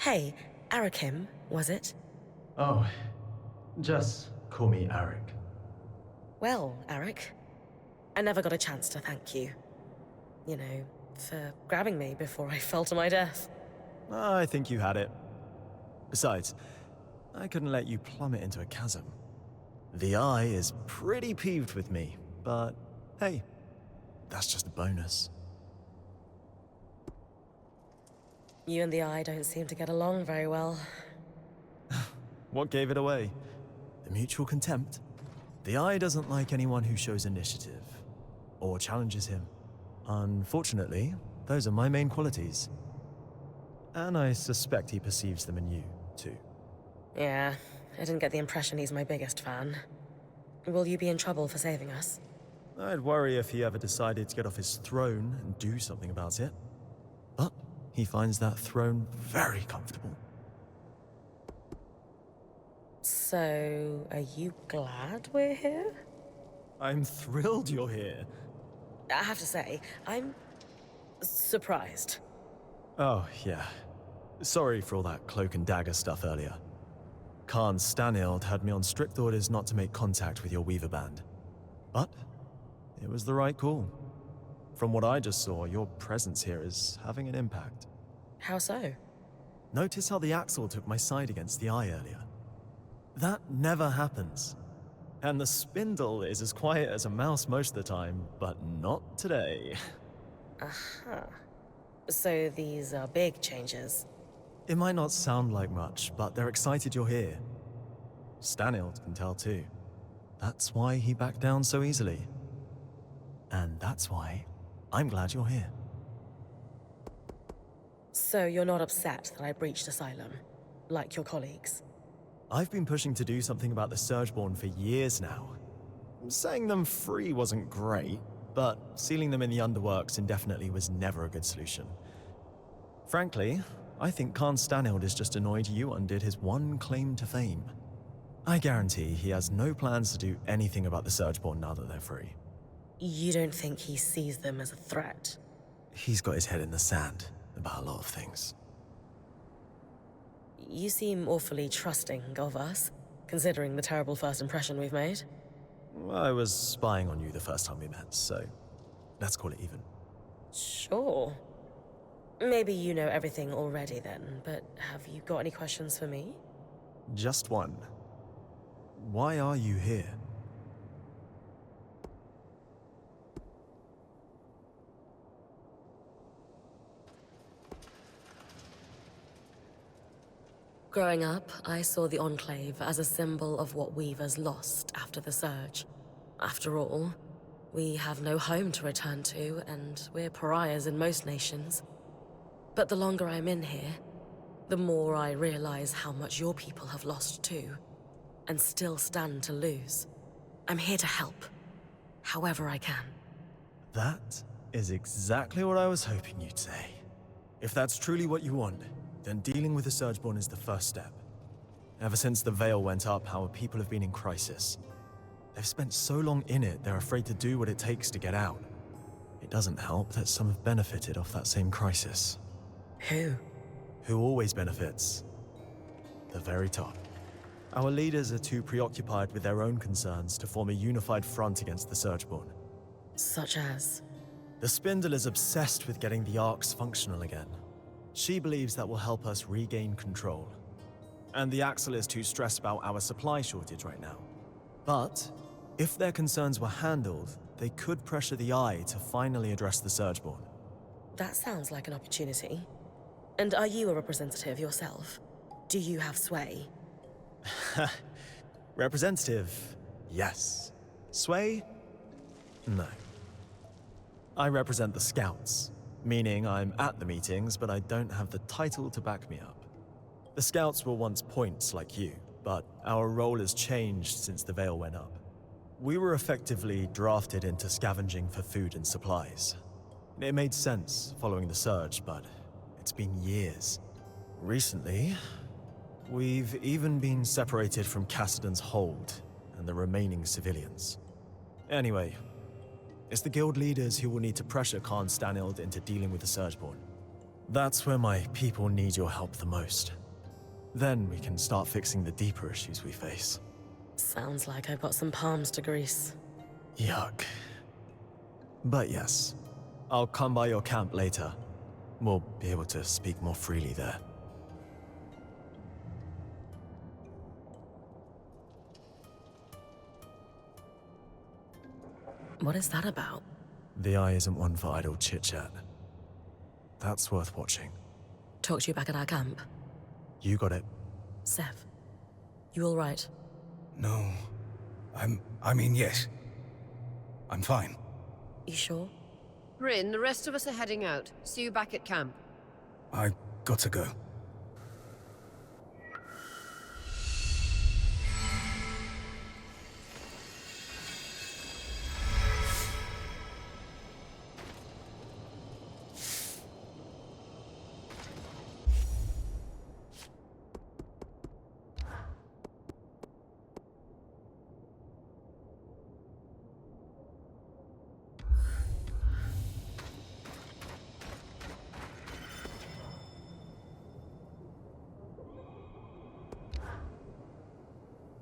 Hey, Arakim, was it? Oh, just call me Arik. Well, Arik, I never got a chance to thank you. You know, for grabbing me before I fell to my death. I think you had it. Besides, I couldn't let you plummet into a chasm. The Eye is pretty peeved with me, but hey, that's just a bonus. You and the Eye don't seem to get along very well. What gave it away? The mutual contempt. The Eye doesn't like anyone who shows initiative or challenges him. Unfortunately, those are my main qualities. And I suspect he perceives them in you, too. Yeah, I didn't get the impression he's my biggest fan. Will you be in trouble for saving us? I'd worry if he ever decided to get off his throne and do something about it. But he finds that throne very comfortable. So, are you glad we're here? I'm thrilled you're here. I have to say, I'm surprised. Oh, yeah. Sorry for all that cloak and dagger stuff earlier. Khan Stanild had me on strict orders not to make contact with your Weaver band. But it was the right call. From what I just saw, your presence here is having an impact. How so? Notice how the Axle took my side against the Eye earlier. That never happens. And the Spindle is as quiet as a mouse most of the time, but not today. Aha. So these are big changes. It might not sound like much, but they're excited you're here. Stanild can tell too. That's why he backed down so easily. And that's why I'm glad you're here. So you're not upset that I breached Asylum, like your colleagues? I've been pushing to do something about the Surgeborn for years now. Setting them free wasn't great, but sealing them in the underworks indefinitely was never a good solution. Frankly, I think Khan Stanild is just annoyed you undid his one claim to fame. I guarantee he has no plans to do anything about the Surgeborn now that they're free. You don't think he sees them as a threat? He's got his head in the sand about a lot of things. You seem awfully trusting of us, considering the terrible first impression we've made. I was spying on you the first time we met, so let's call it even. Sure. Maybe you know everything already then, but have you got any questions for me? Just one. Why are you here? Growing up, I saw the Enclave as a symbol of what Weavers lost after the Surge. After all, we have no home to return to, and we're pariahs in most nations. But the longer I'm in here, the more I realize how much your people have lost too, and still stand to lose. I'm here to help, however I can. That is exactly what I was hoping you'd say. If that's truly what you want, then dealing with the Surgeborn is the first step. Ever since the Veil went up, our people have been in crisis. They've spent so long in it, they're afraid to do what it takes to get out. It doesn't help that some have benefited off that same crisis. Who? Who always benefits? The very top. Our leaders are too preoccupied with their own concerns to form a unified front against the Surgeborn. Such as? The Spindle is obsessed with getting the Arcs functional again. She believes that will help us regain control. And the Axle is too stressed about our supply shortage right now. But if their concerns were handled, they could pressure the Eye to finally address the Surgeborn. That sounds like an opportunity. And are you a representative yourself? Do you have sway? Representative, yes. Sway? No. I represent the Scouts, meaning I'm at the meetings, but I don't have the title to back me up. The Scouts were once points like you, but our role has changed since the Veil went up. We were effectively drafted into scavenging for food and supplies. It made sense following the Surge, but it's been years. Recently, we've even been separated from Cassidon's hold and the remaining civilians. Anyway, it's the guild leaders who will need to pressure Khan Stanild into dealing with the Surgeborn. That's where my people need your help the most. Then we can start fixing the deeper issues we face. Sounds like I've got some palms to grease. Yuck. But yes, I'll come by your camp later. We'll be able to speak more freely there. What is that about? The Eye isn't one for idle chit-chat. That's worth watching. Talk to you back at our camp. You got it. Sev, you all right? No. I mean, yes. I'm fine. You sure? Bryn, the rest of us are heading out. See you back at camp. I got to go.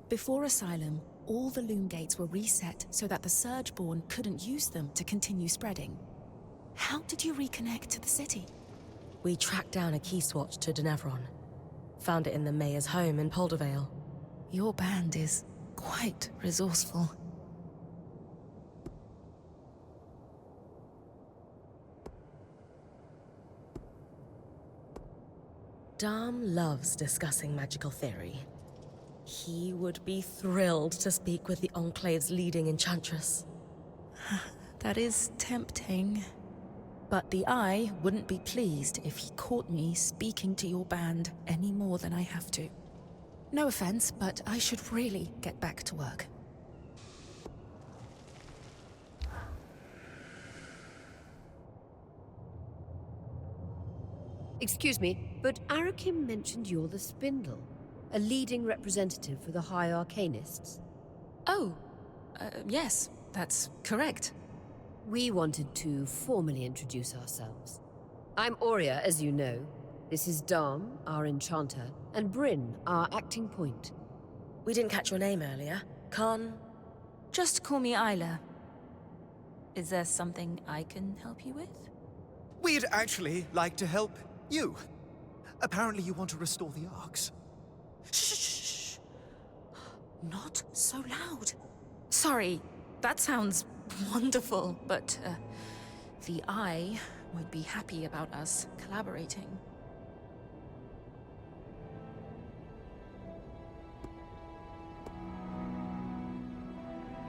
Before Asylum, all the loom gates were reset so that the Surgeborn couldn't use them to continue spreading. How did you reconnect to the city? We tracked down a key swatch to Denevron. Found it in the mayor's home in Poldervale. Your band is quite resourceful. Dom loves discussing magical theory. He would be thrilled to speak with the Enclave's leading enchantress. That is tempting. But the Eye wouldn't be pleased if he caught me speaking to your band any more than I have to. No offense, but I should really get back to work. Excuse me, but Arakim mentioned you're the Spindle, a leading representative for the High Arcanists. Oh, yes, that's correct. We wanted to formally introduce ourselves. I'm Aurea, as you know. This is Dom, our enchanter, and Bryn, our acting point. We didn't catch your name earlier. Khan? Just call me Isla. Is there something I can help you with? We'd actually like to help you. Apparently you want to restore the Arks. Shh! Not so loud. Sorry, that sounds wonderful, but the Eye would be happy about us collaborating.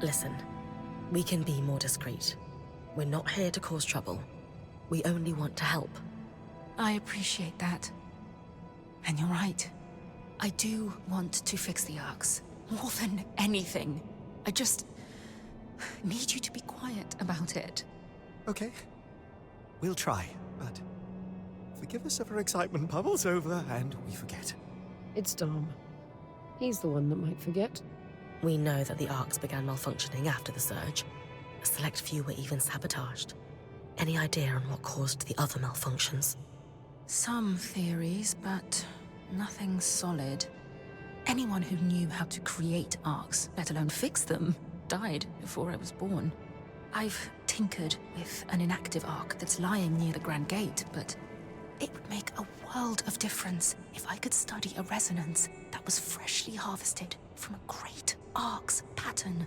Listen, we can be more discreet. We're not here to cause trouble. We only want to help. I appreciate that. And you're right. I do want to fix the Arks, more than anything. I just need you to be quiet about it. Okay. We'll try, but forgive us if our excitement bubbles over and we forget. It's Dom. He's the one that might forget. We know that the Arks began malfunctioning after the surge. A select few were even sabotaged. Any idea on what caused the other malfunctions? Some theories, but nothing solid. Anyone who knew how to create Arks, let alone fix them, died before I was born. I've tinkered with an inactive Ark that's lying near the Grand Gate, but it would make a world of difference if I could study a resonance that was freshly harvested from a great Ark's pattern.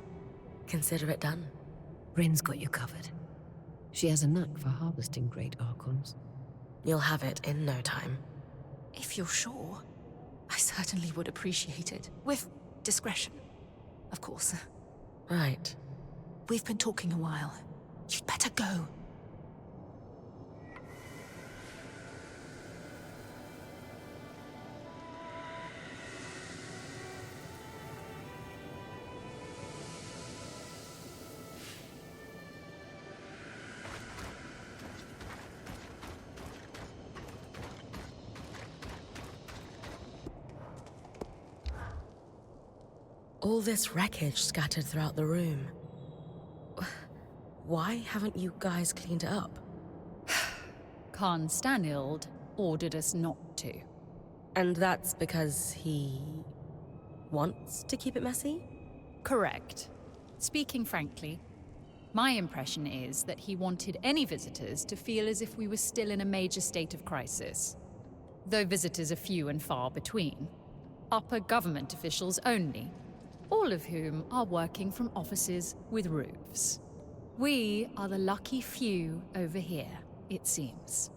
Consider it done. Bryn's got you covered. She has a knack for harvesting great Archons. You'll have it in no time. If you're sure, I certainly would appreciate it. With discretion, of course. Right. We've been talking a while. You'd better go. All this wreckage scattered throughout the room. Why haven't you guys cleaned it up? Khan Stanild ordered us not to. And that's because he wants to keep it messy? Correct. Speaking frankly, my impression is that he wanted any visitors to feel as if we were still in a major state of crisis. Though visitors are few and far between. Upper government officials only, all of whom are working from offices with roofs. We are the lucky few over here, it seems.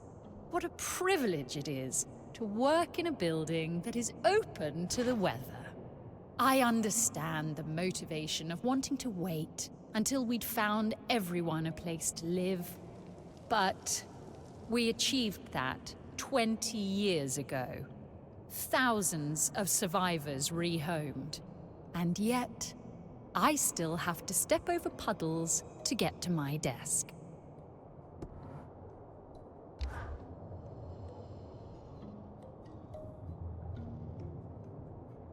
What a privilege it is to work in a building that is open to the weather. I understand the motivation of wanting to wait until we'd found everyone a place to live. But we achieved that 20 years ago. Thousands of survivors rehomed. And yet, I still have to step over puddles to get to my desk.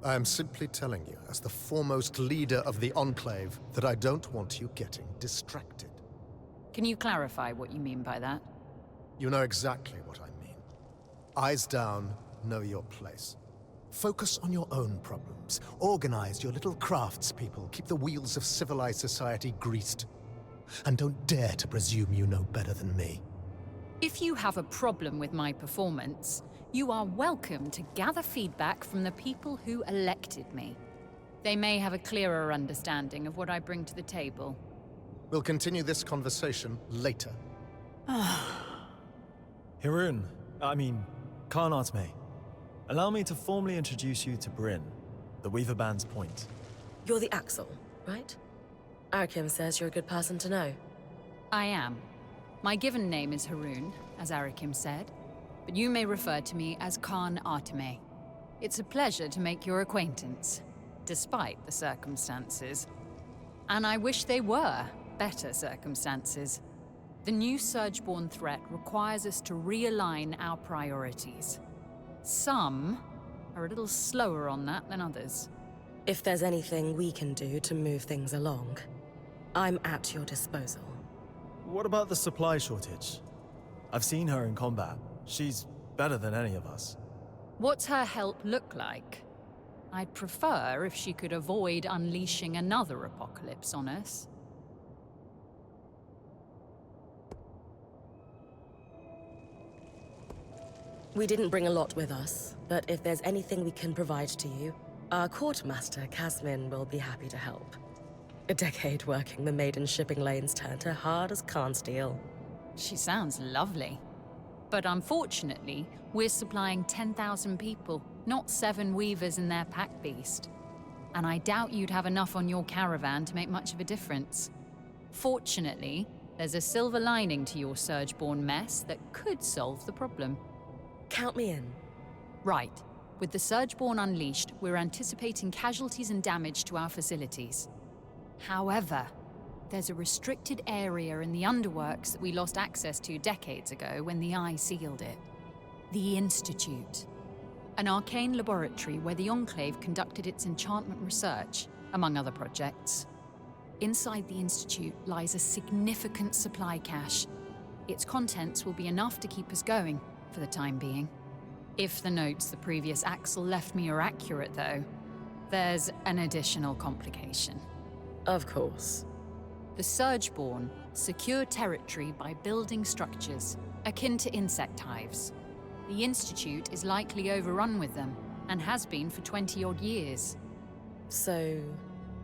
I am simply telling you, as the foremost leader of the Enclave, that I don't want you getting distracted. Can you clarify what you mean by that? You know exactly what I mean. Eyes down, know your place. Focus on your own problems. Organize your little craftspeople. Keep the wheels of civilized society greased. And don't dare to presume you know better than me. If you have a problem with my performance, you are welcome to gather feedback from the people who elected me. They may have a clearer understanding of what I bring to the table. We'll continue this conversation later. Hirun, Khan Atme. Allow me to formally introduce you to Bryn, the Weaver Band's point. You're the Axel, right? Arakim says you're a good person to know. I am. My given name is Harun, as Arakim said, but you may refer to me as Khan Atme. It's a pleasure to make your acquaintance, despite the circumstances. And I wish they were better circumstances. The new Surgeborn threat requires us to realign our priorities. Some are a little slower on that than others. If there's anything we can do to move things along, I'm at your disposal. What about the supply shortage? I've seen her in combat. She's better than any of us. What's her help look like? I'd prefer if she could avoid unleashing another apocalypse on us. We didn't bring a lot with us, but if there's anything we can provide to you, our quartermaster, Kasmin, will be happy to help. A decade working the maiden shipping lanes turned her hard as can steel. She sounds lovely. But unfortunately, we're supplying 10,000 people, not 7 weavers and their pack beast. And I doubt you'd have enough on your caravan to make much of a difference. Fortunately, there's a silver lining to your Surgeborn mess that could solve the problem. Count me in. Right. With the Surgeborn unleashed, we're anticipating casualties and damage to our facilities. However, there's a restricted area in the underworks that we lost access to decades ago when the Eye sealed it. The Institute. An arcane laboratory where the Enclave conducted its enchantment research, among other projects. Inside the Institute lies a significant supply cache. Its contents will be enough to keep us going, for the time being. If the notes the previous Axel left me are accurate, though, there's an additional complication. Of course. The Surgeborn secure territory by building structures, akin to insect hives. The Institute is likely overrun with them, and has been for 20-odd years. So,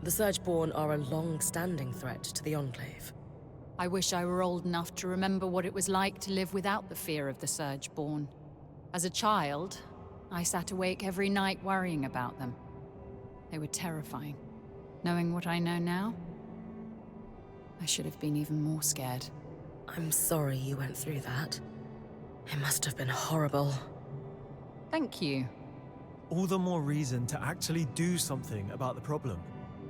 the Surgeborn are a long-standing threat to the Enclave. I wish I were old enough to remember what it was like to live without the fear of the Surgeborn. As a child, I sat awake every night worrying about them. They were terrifying. Knowing what I know now, I should have been even more scared. I'm sorry you went through that. It must have been horrible. Thank you. All the more reason to actually do something about the problem,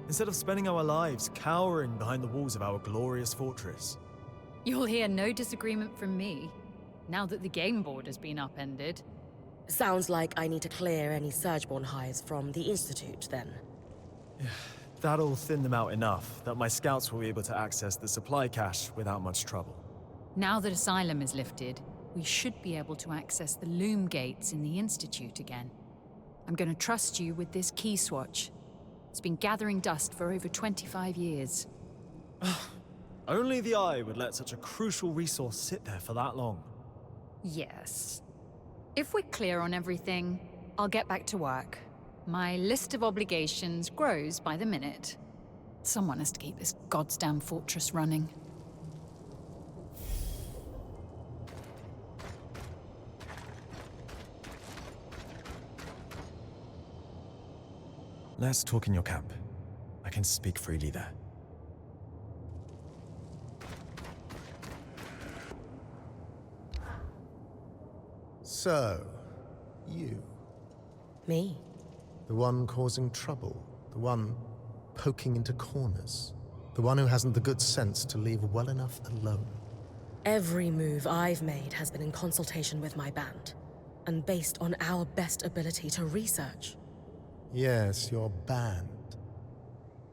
instead of spending our lives cowering behind the walls of our glorious fortress. You'll hear no disagreement from me, now that the game board has been upended. Sounds like I need to clear any Surgeborn hives from the Institute, then. That'll thin them out enough that my scouts will be able to access the supply cache without much trouble. Now that Asylum is lifted, we should be able to access the loom gates in the Institute again. I'm going to trust you with this key swatch. It's been gathering dust for over 25 years. Only the Eye would let such a crucial resource sit there for that long. Yes. If we're clear on everything, I'll get back to work. My list of obligations grows by the minute. Someone has to keep this goddamn fortress running. Let's talk in your camp. I can speak freely there. So, you. Me? The one causing trouble. The one poking into corners. The one who hasn't the good sense to leave well enough alone. Every move I've made has been in consultation with my band, and based on our best ability to research. Yes, your band.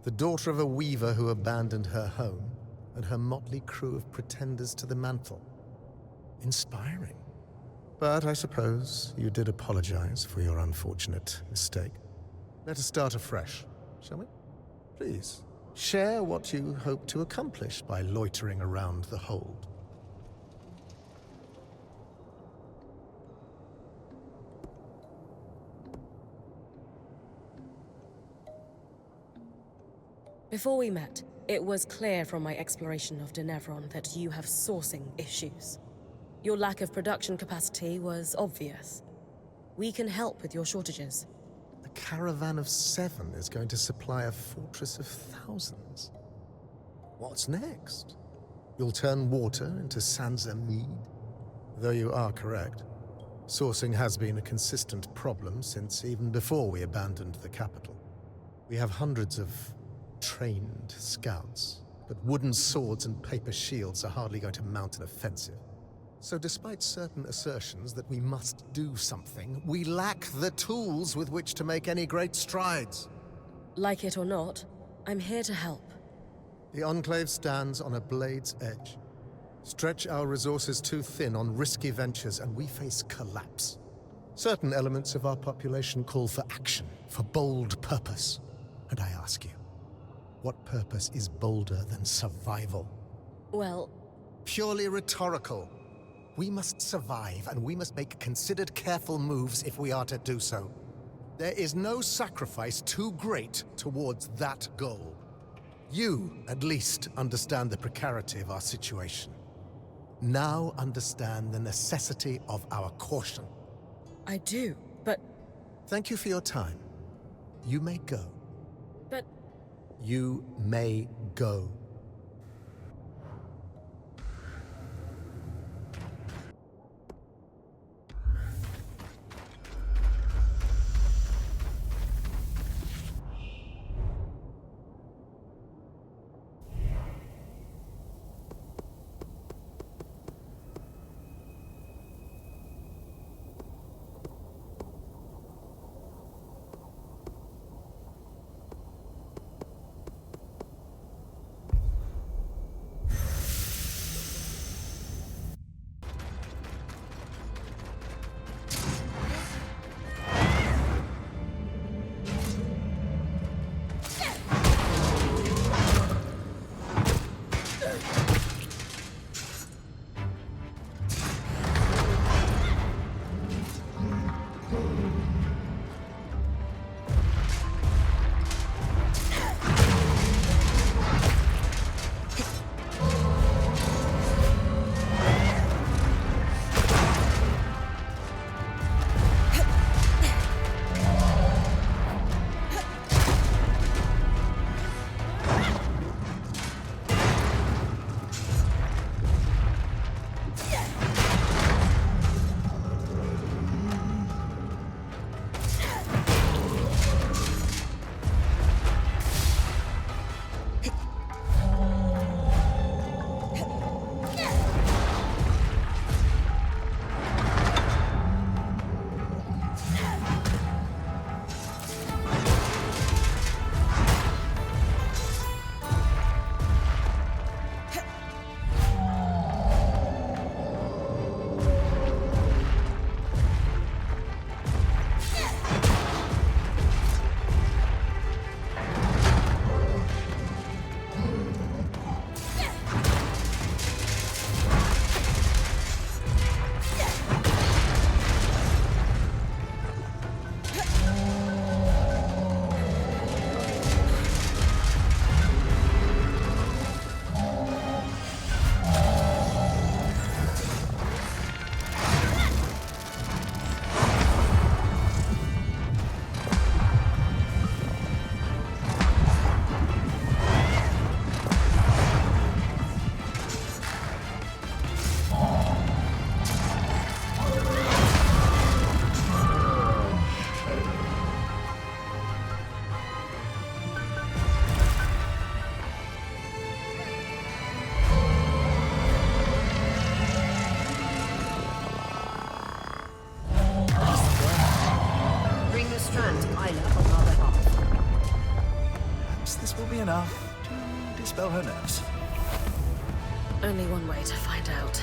The daughter of a weaver who abandoned her home, and her motley crew of pretenders to the mantle. Inspiring. But I suppose you did apologize for your unfortunate mistake. Let us start afresh, shall we? Please, share what you hope to accomplish by loitering around the hold. Before we met, it was clear from my exploration of Denevron that you have sourcing issues. Your lack of production capacity was obvious. We can help with your shortages. A caravan of 7 is going to supply a fortress of thousands. What's next? You'll turn water into Sansa mead? Though you are correct. Sourcing has been a consistent problem since even before we abandoned the capital. We have hundreds of trained scouts, but wooden swords and paper shields are hardly going to mount an offensive. So despite certain assertions that we must do something, we lack the tools with which to make any great strides. Like it or not, I'm here to help. The Enclave stands on a blade's edge. Stretch our resources too thin on risky ventures and we face collapse. Certain elements of our population call for action, for bold purpose. And I ask you, what purpose is bolder than survival? Well, Purely rhetorical. We must survive, and we must make considered, careful moves if we are to do so. There is no sacrifice too great towards that goal. You, at least, understand the precarity of our situation. Now understand the necessity of our caution. I do, but... Thank you for your time. You may go. but... You may go. will be enough to dispel her nerves. Only one way to find out.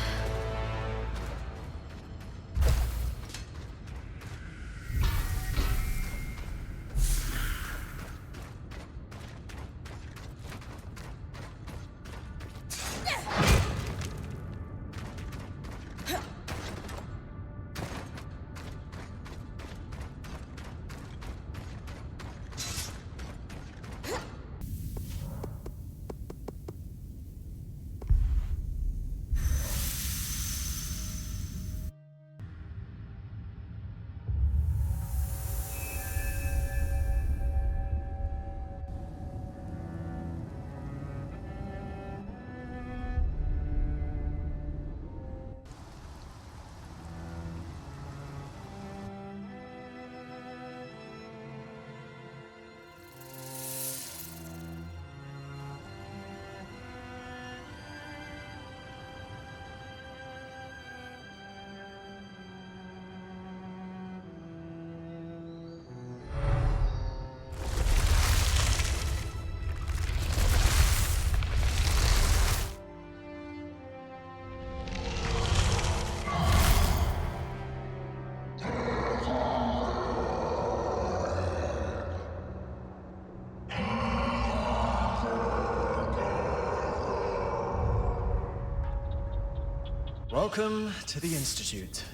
Welcome to the Institute.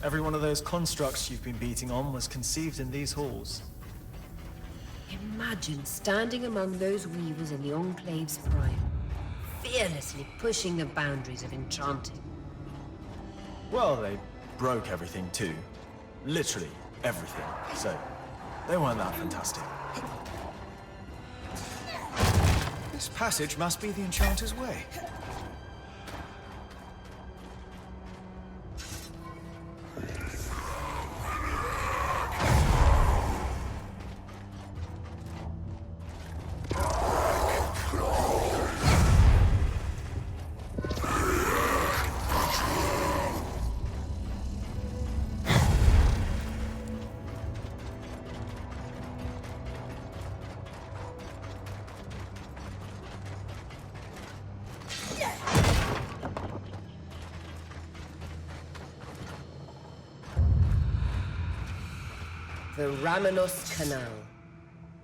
Every one of those constructs you've been beating on was conceived in these halls. Imagine standing among those weavers in the Enclave's prime, fearlessly pushing the boundaries of enchanting. Well, they broke everything too. Literally everything. So, they weren't that fantastic. This passage must be the Enchanter's way. The Ramenos Canal.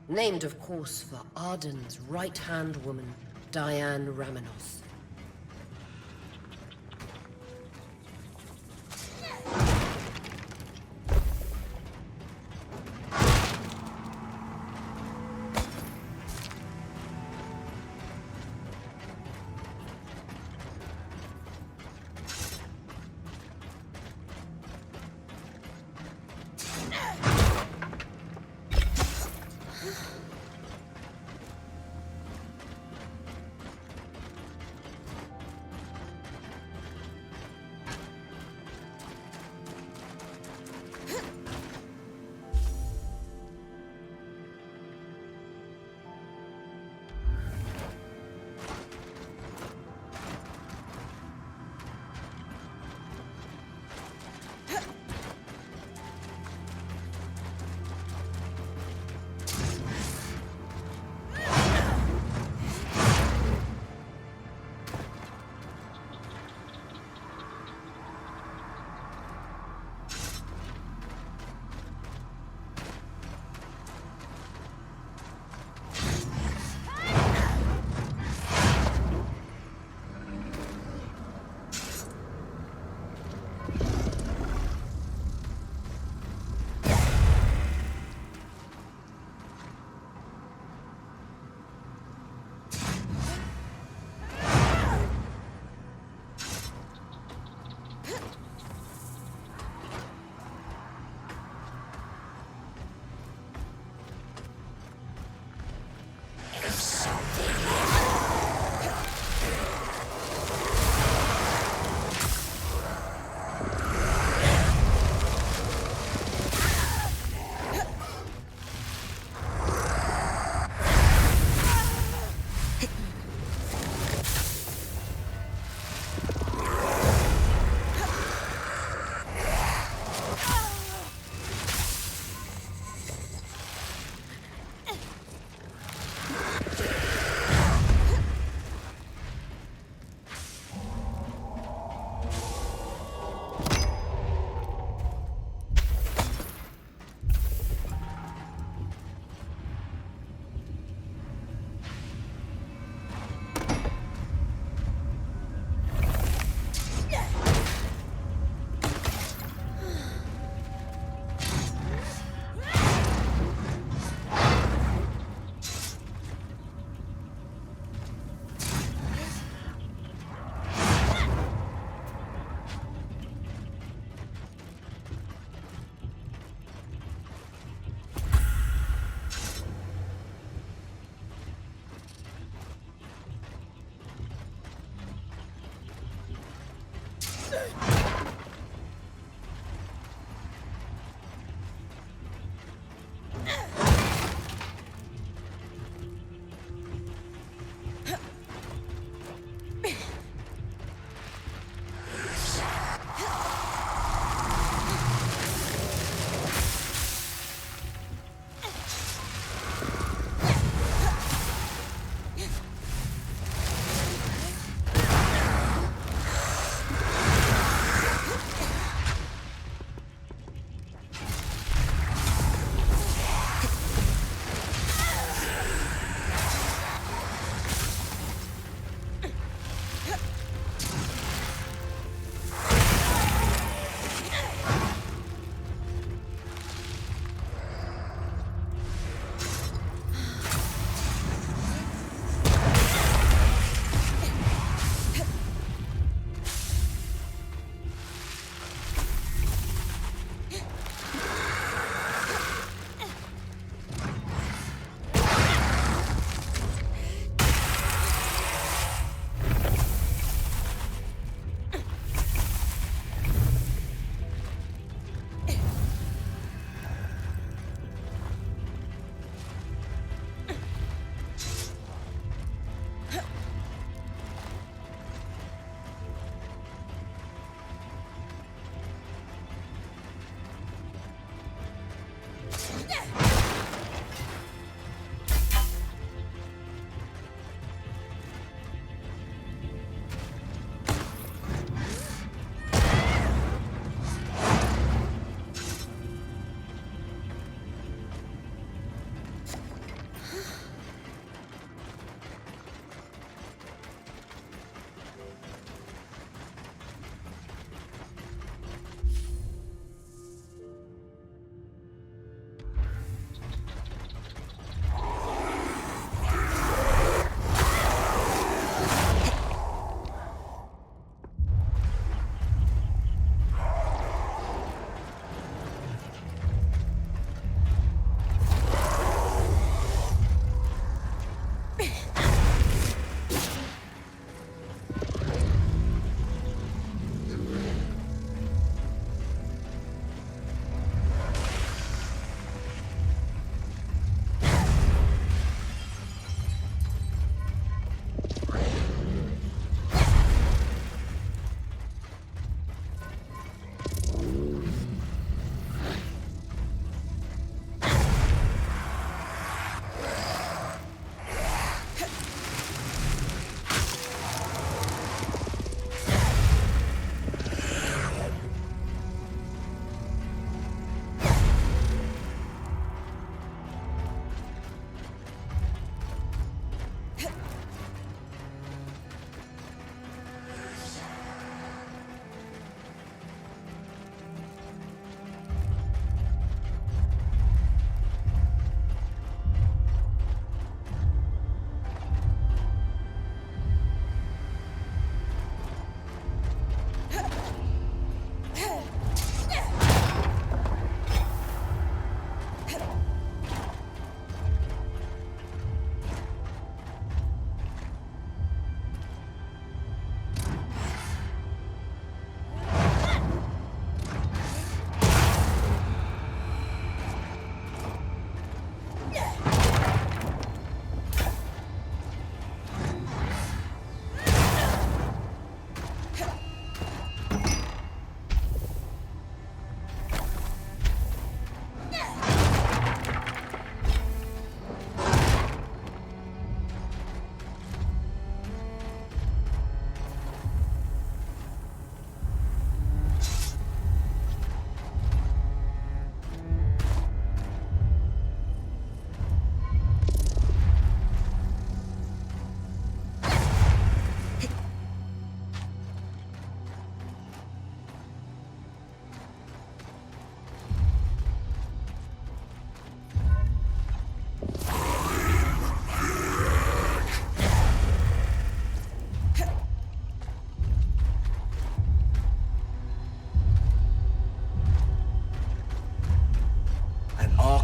Named, of course, for Arden's right-hand woman, Diane Ramenos.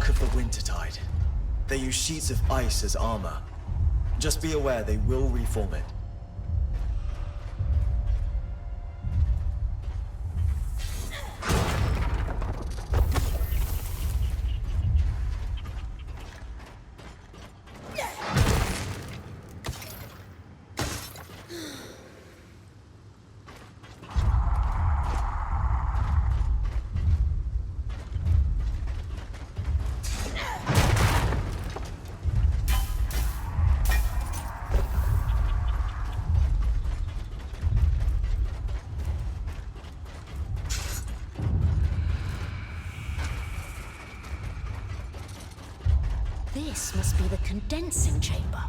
Mark of the Wintertide. They use sheets of ice as armor. Just be aware they will reform it. This must be the condensing chamber.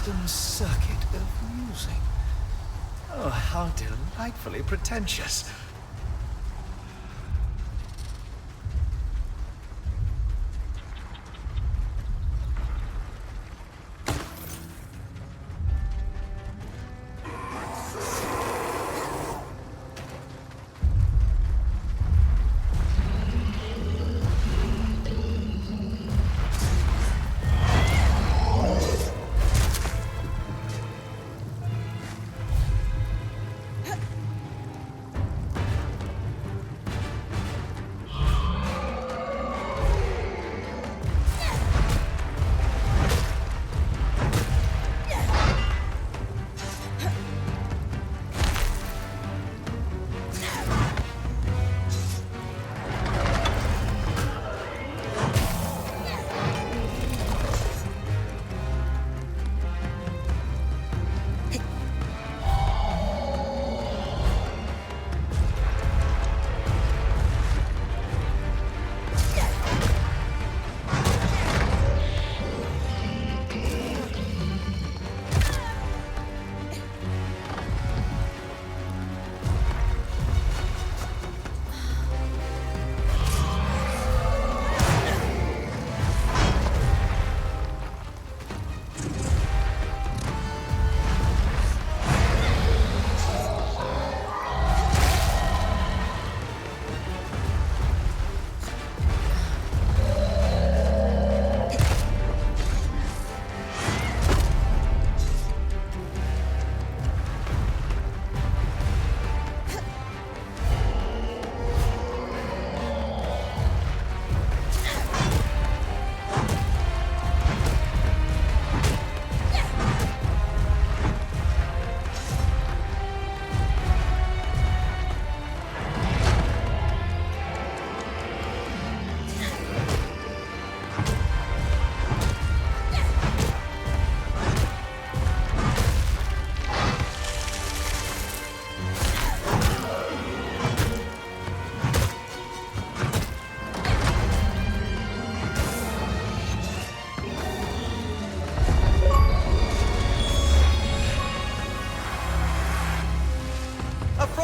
quantum circuit of music. Oh, how delightfully pretentious.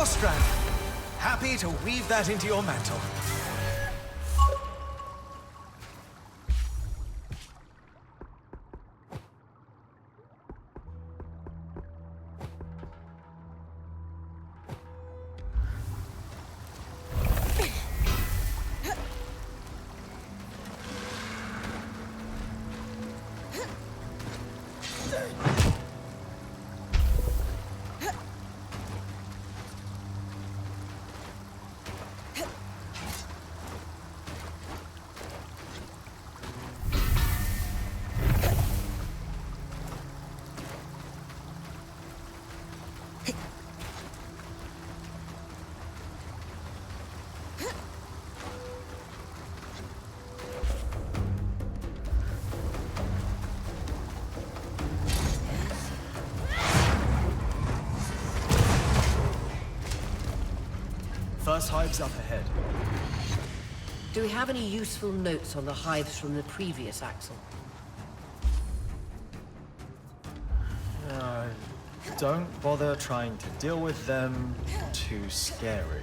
Strand. Happy to weave that into your mantle. First hive's up ahead. Do we have any useful notes on the hives from the previous Axel? Don't bother trying to deal with them. Too scary.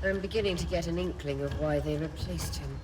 I'm beginning to get an inkling of why they replaced him.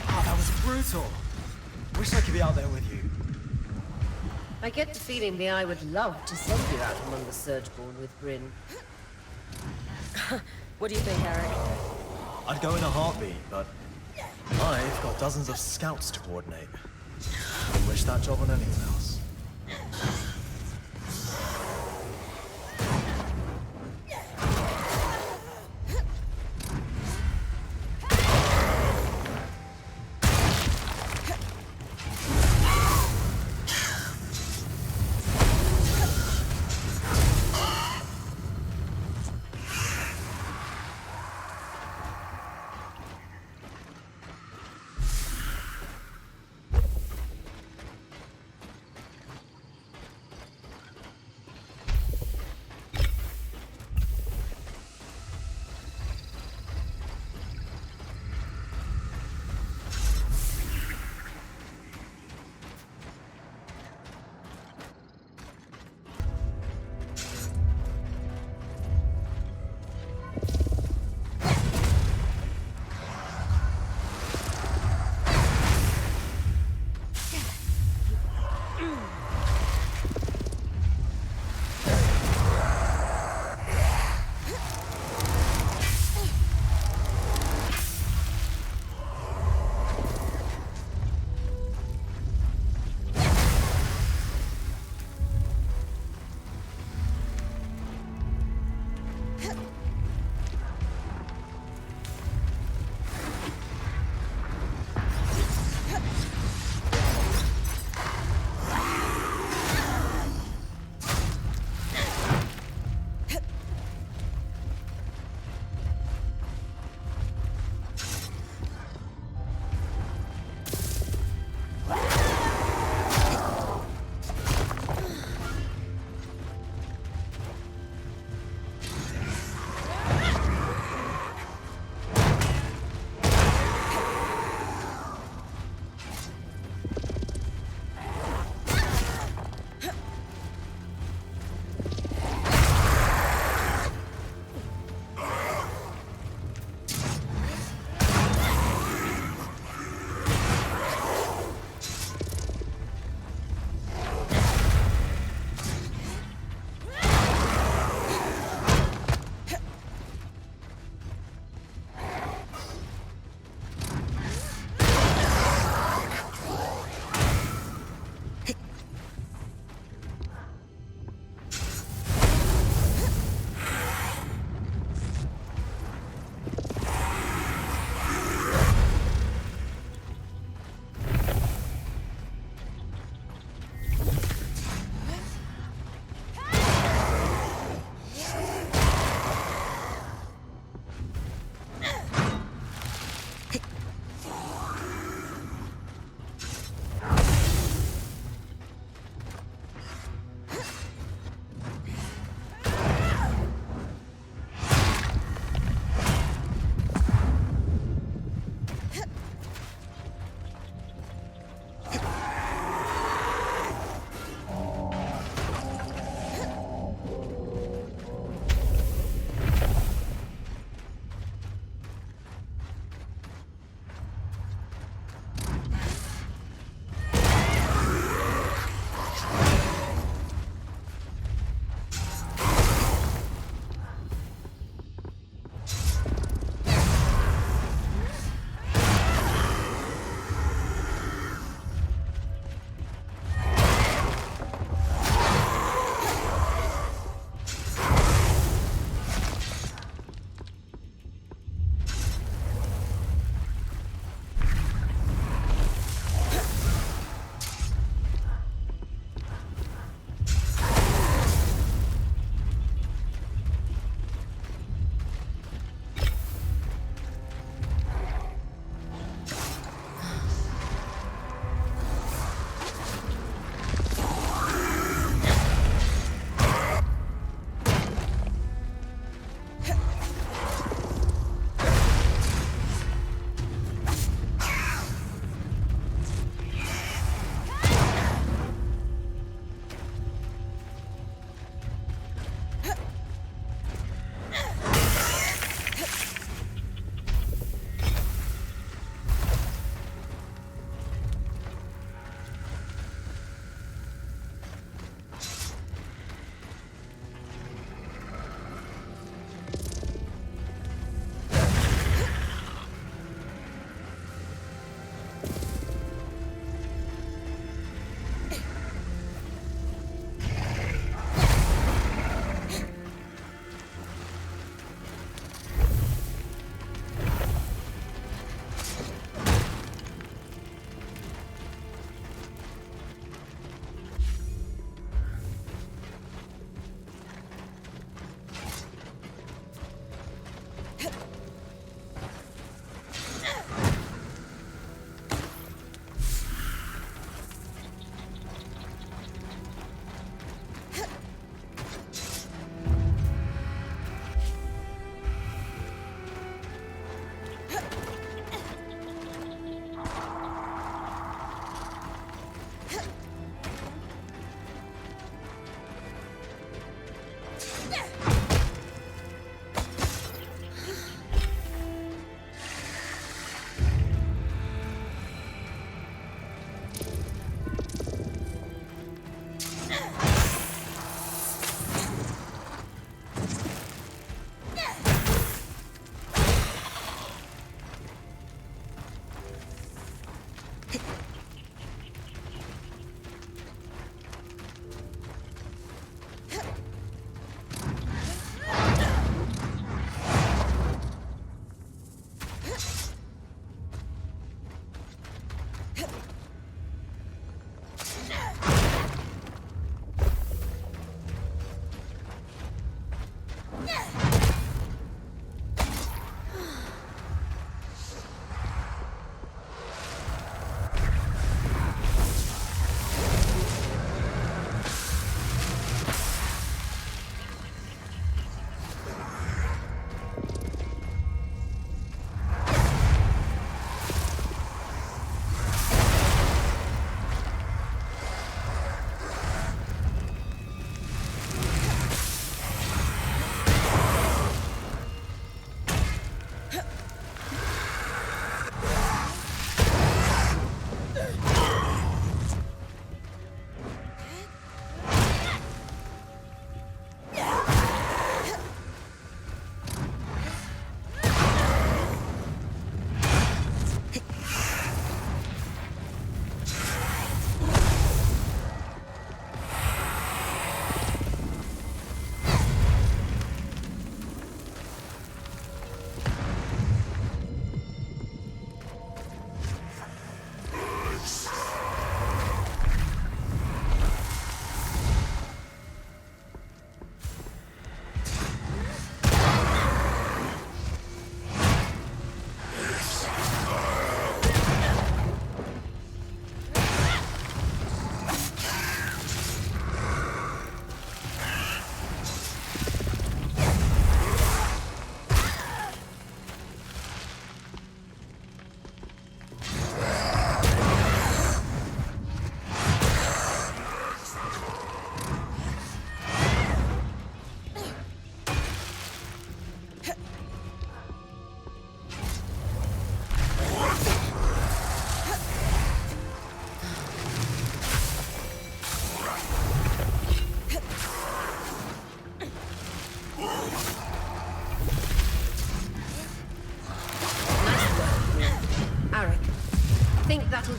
Oh, that was brutal. Wish I could be out there with you. I get the feeling the Eye would love to send you out among the Surgeborn with Bryn. What do you think, Eric? I'd go in a heartbeat, but I've got dozens of scouts to coordinate. I wish that job on anyone else.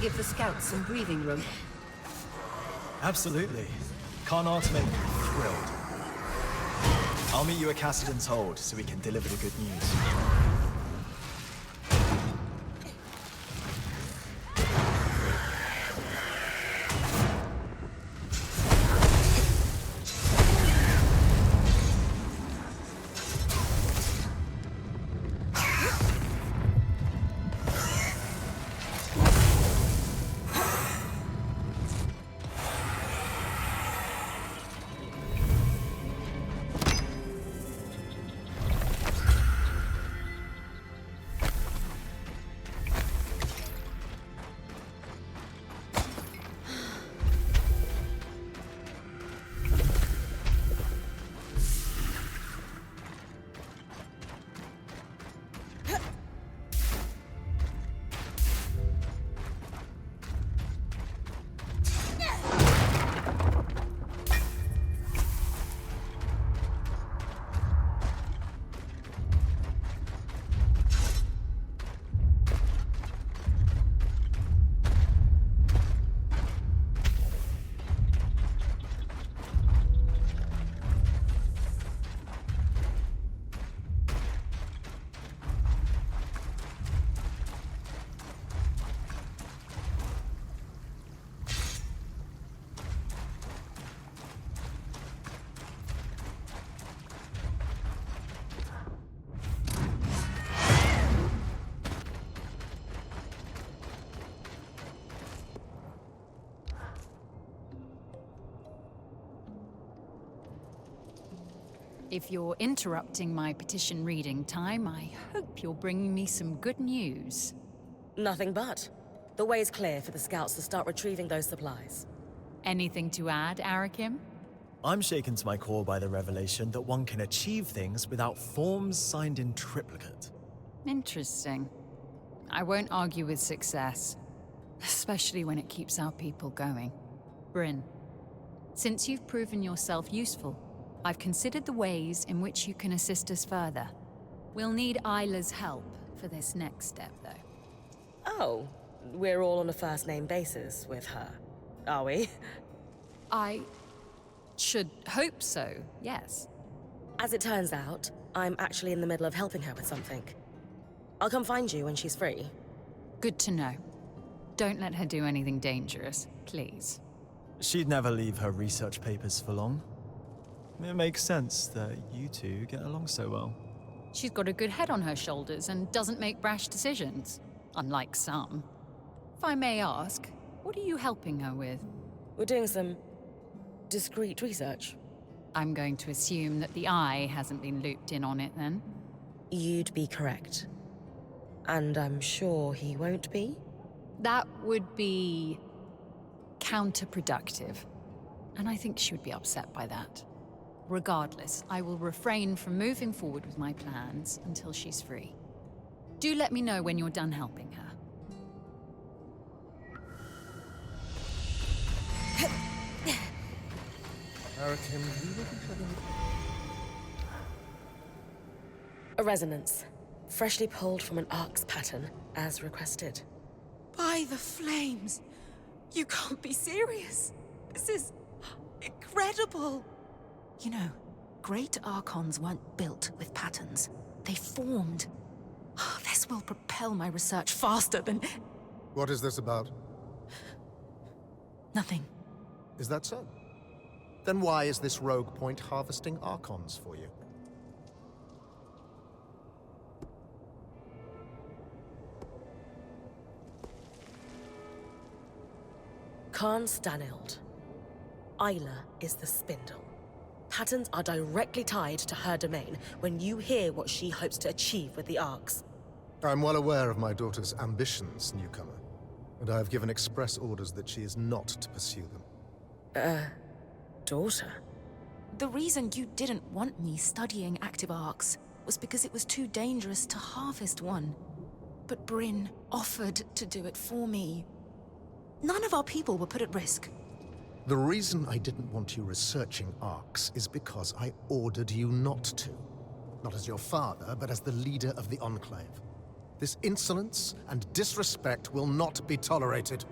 give the scouts some breathing room? Absolutely. Can't automate me thrilled. I'll meet you at Cassidy's Hold so we can deliver the good news. If you're interrupting my petition reading time, I hope you're bringing me some good news. Nothing but. The way's clear for the scouts to start retrieving those supplies. Anything to add, Arakim? I'm shaken to my core by the revelation that one can achieve things without forms signed in triplicate. Interesting. I won't argue with success, especially when it keeps our people going. Bryn, since you've proven yourself useful, I've considered the ways in which you can assist us further. We'll need Isla's help for this next step, though. Oh, we're all on a first-name basis with her, are we? I should hope so, yes. As it turns out, I'm actually in the middle of helping her with something. I'll come find you when she's free. Good to know. Don't let her do anything dangerous, please. She'd never leave her research papers for long. It makes sense that you two get along so well. She's got a good head on her shoulders and doesn't make brash decisions, unlike some. If I may ask, what are you helping her with? We're doing some discreet research. I'm going to assume that the Eye hasn't been looped in on it then. You'd be correct. And I'm sure he won't be? That would be counterproductive. And I think she would be upset by that. Regardless, I will refrain from moving forward with my plans until she's free. Do let me know when you're done helping her. A resonance. Freshly pulled from an Ark's pattern, as requested. By the flames! You can't be serious! This is incredible! You know, great Archons weren't built with patterns. They formed. This will propel my research faster than... What is this about? Nothing. Is that so? Then why is this rogue point harvesting Archons for you? Khan Stanild. Isla is the spindle. Patterns are directly tied to her domain when you hear what she hopes to achieve with the Arks. I'm well aware of my daughter's ambitions, newcomer, and I have given express orders that she is not to pursue them. Daughter? The reason you didn't want me studying active arcs was because it was too dangerous to harvest one. But Bryn offered to do it for me. None of our people were put at risk. The reason I didn't want you researching arcs is because I ordered you not to. Not as your father, but as the leader of the Enclave. This insolence and disrespect will not be tolerated.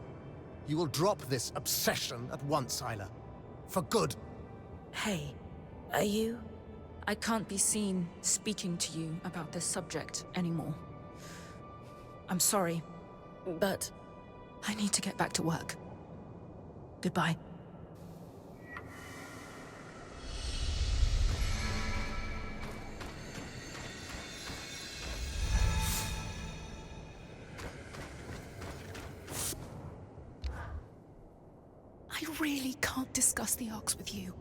You will drop this obsession at once, Isla. For good. Hey, are you? I can't be seen speaking to you about this subject anymore. I'm sorry. But I need to get back to work. Goodbye. I really can't discuss the Arcs with you.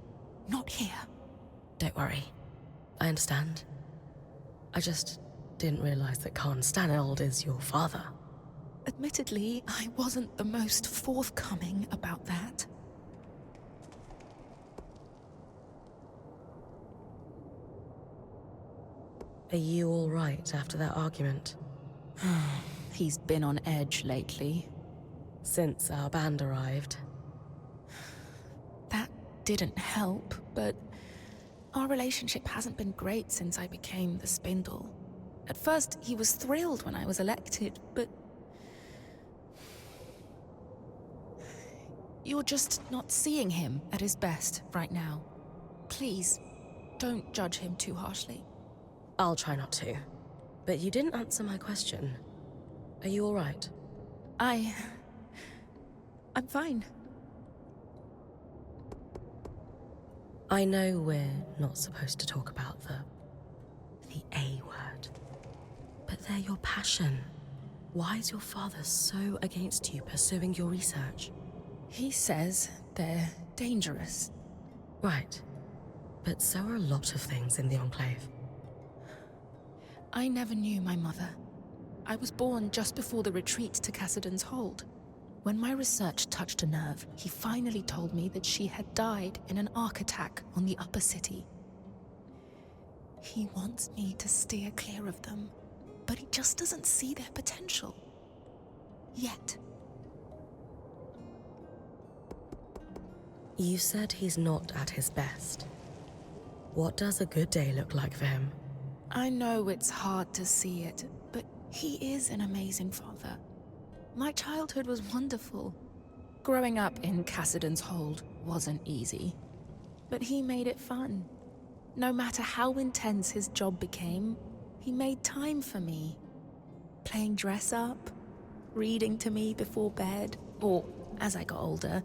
Not here. don't worry. I understand. I just didn't realize that Khan Stanold is your father. Admittedly, I wasn't the most forthcoming about that. Are you all right after that argument? He's been on edge lately. Since our band arrived. That didn't help, but our relationship hasn't been great since I became the Spindle. At first, he was thrilled when I was elected, but... You're just not seeing him at his best right now. Please, don't judge him too harshly. I'll try not to. But you didn't answer my question. Are you all right? I'm fine. I know we're not supposed to talk about the A word. But they're your passion. Why is your father so against you pursuing your research? He says they're dangerous. Right. But so are a lot of things in the Enclave. I never knew my mother. I was born just before the retreat to Cassidon's Hold. When my research touched a nerve, he finally told me that she had died in an arc attack on the upper city. He wants me to steer clear of them, but he just doesn't see their potential. Yet. You said he's not at his best. What does a good day look like for him? I know it's hard to see it, but he is an amazing father. My childhood was wonderful. Growing up in Cassidon's Hold wasn't easy, but he made it fun. No matter how intense his job became, he made time for me. Playing dress-up, reading to me before bed, or, as I got older,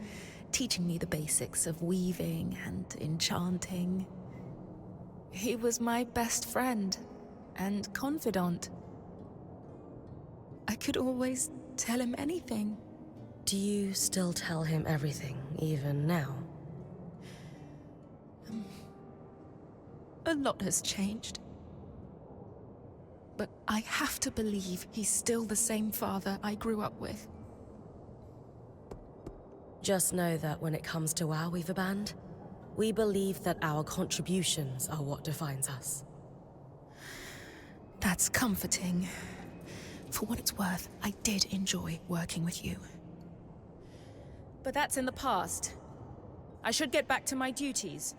teaching me the basics of weaving and enchanting. He was my best friend and confidant. I could always tell him anything. Do you still tell him everything, even now? A lot has changed. But I have to believe he's still the same father I grew up with. Just know that when it comes to our Weaver Band, we believe that our contributions are what defines us. That's comforting. For what it's worth, I did enjoy working with you. But that's in the past. I should get back to my duties.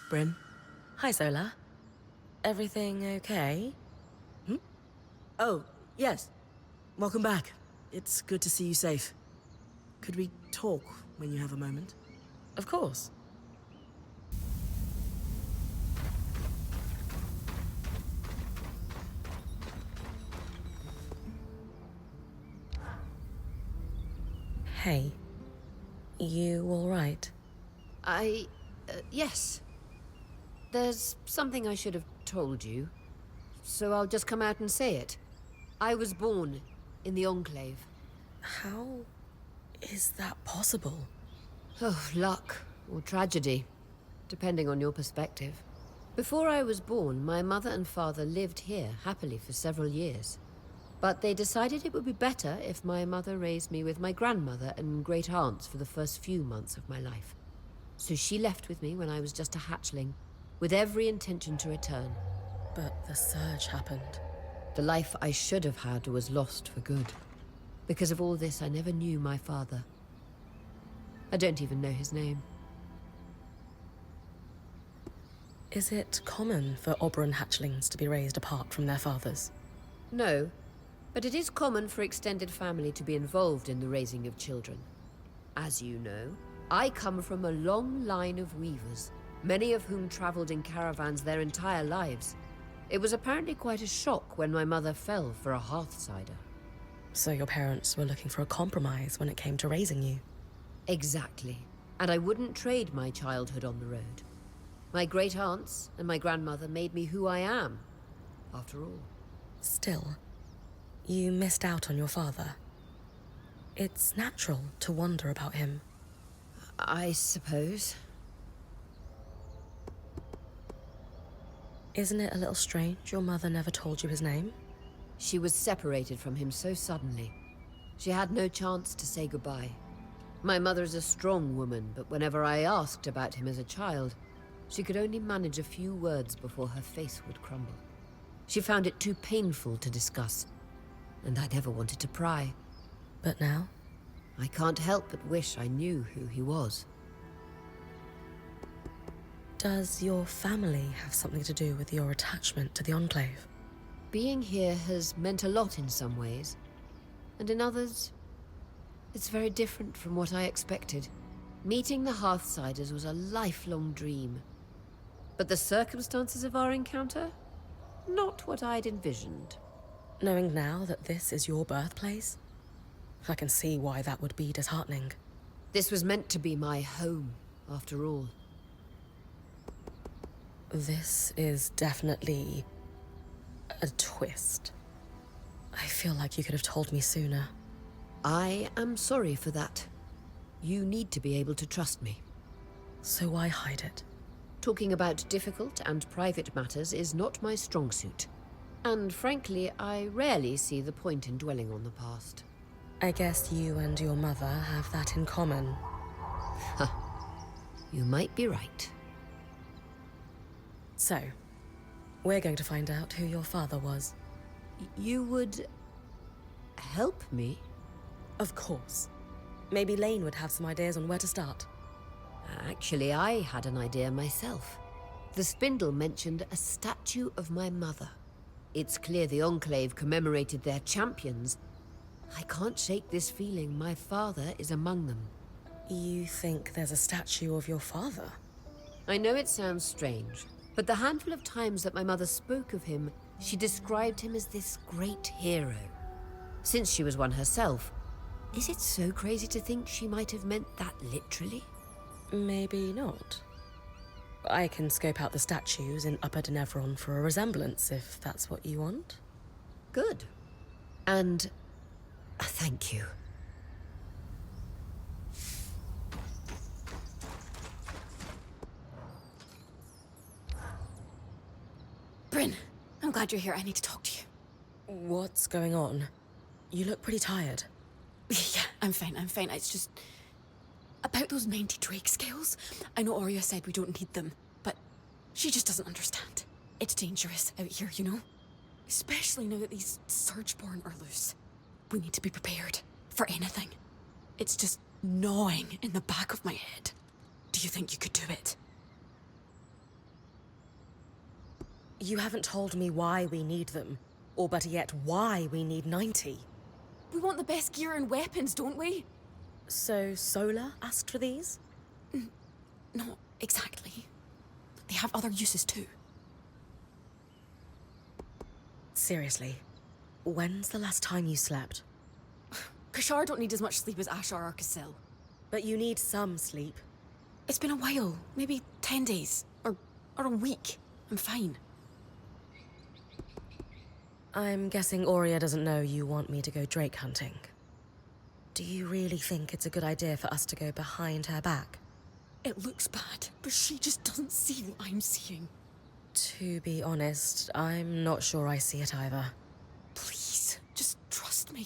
Bryn? Hi, Zola. Everything okay? Oh, yes. Welcome back. It's good to see you safe. Could we talk when you have a moment? Of course. Hey. You all right? Yes. There's something I should have told you, so I'll just come out and say it. I was born in the Enclave. How is that possible? Oh, luck or tragedy, depending on your perspective. Before I was born, my mother and father lived here happily for several years. But they decided it would be better if my mother raised me with my grandmother and great aunts for the first few months of my life. So she left with me when I was just a hatchling, with every intention to return. But the surge happened. The life I should have had was lost for good. Because of all this, I never knew my father. I don't even know his name. Is it common for Oberon hatchlings to be raised apart from their fathers? No, but it is common for extended family to be involved in the raising of children. As you know, I come from a long line of weavers, many of whom traveled in caravans their entire lives. It was apparently quite a shock when my mother fell for a Hearthsider. So your parents were looking for a compromise when it came to raising you? Exactly. And I wouldn't trade my childhood on the road. My great-aunts and my grandmother made me who I am, after all. Still, you missed out on your father. It's natural to wonder about him. I suppose. Isn't it a little strange your mother never told you his name? She was separated from him so suddenly. She had no chance to say goodbye. My mother's a strong woman, but whenever I asked about him as a child, she could only manage a few words before her face would crumble. She found it too painful to discuss, and I never wanted to pry. But now? I can't help but wish I knew who he was. Does your family have something to do with your attachment to the Enclave? Being here has meant a lot in some ways, and in others, it's very different from what I expected. Meeting the Hearthsiders was a lifelong dream. But the circumstances of our encounter? Not what I'd envisioned. Knowing now that this is your birthplace, I can see why that would be disheartening. This was meant to be my home, after all. This is definitely a twist. I feel like you could have told me sooner. I am sorry for that. You need to be able to trust me. So why hide it? Talking about difficult and private matters is not my strong suit. And frankly, I rarely see the point in dwelling on the past. I guess you and your mother have that in common. You might be right. So, we're going to find out who your father was. You would help me? Of course. Maybe Lane would have some ideas on where to start. Actually, I had an idea myself. The spindle mentioned a statue of my mother. It's clear the Enclave commemorated their champions. I can't shake this feeling my father is among them. You think there's a statue of your father? I know it sounds strange, but the handful of times that my mother spoke of him, she described him as this great hero. Since she was one herself, is it so crazy to think she might have meant that literally? Maybe not. I can scope out the statues in Upper Denevron for a resemblance, if that's what you want. Good. And thank you. Bryn, I'm glad you're here. I need to talk to you. What's going on? You look pretty tired. Yeah, I'm fine. It's just about those 90 Drake scales. I know Arya said we don't need them, but she just doesn't understand. It's dangerous out here, you know? Especially now that these Surgeborn are loose. We need to be prepared for anything. It's just gnawing in the back of my head. Do you think you could do it? You haven't told me why we need them, or better yet, why we need 90. We want the best gear and weapons, don't we? So Sola asked for these? Not exactly. They have other uses too. Seriously, when's the last time you slept? Kashar don't need as much sleep as Ashar or Casil. But you need some sleep. It's been a while, maybe 10 days, or a week. I'm fine. I'm guessing Aurea doesn't know you want me to go Drake hunting. Do you really think it's a good idea for us to go behind her back? It looks bad, but she just doesn't see what I'm seeing. To be honest, I'm not sure I see it either. Please, just trust me.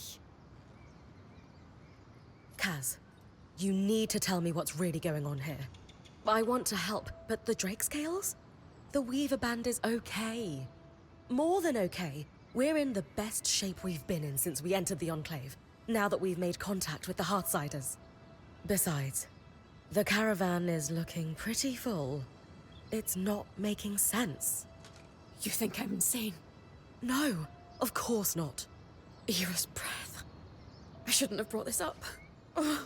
Kaz, you need to tell me what's really going on here. I want to help, but the Drake scales? The Weaver Band is okay. More than okay. We're in the best shape we've been in since we entered the Enclave. now that we've made contact with the Heartsiders. Besides, the caravan is looking pretty full. It's not making sense. You think I'm insane? No, of course not. Era's breath. I shouldn't have brought this up. Ugh.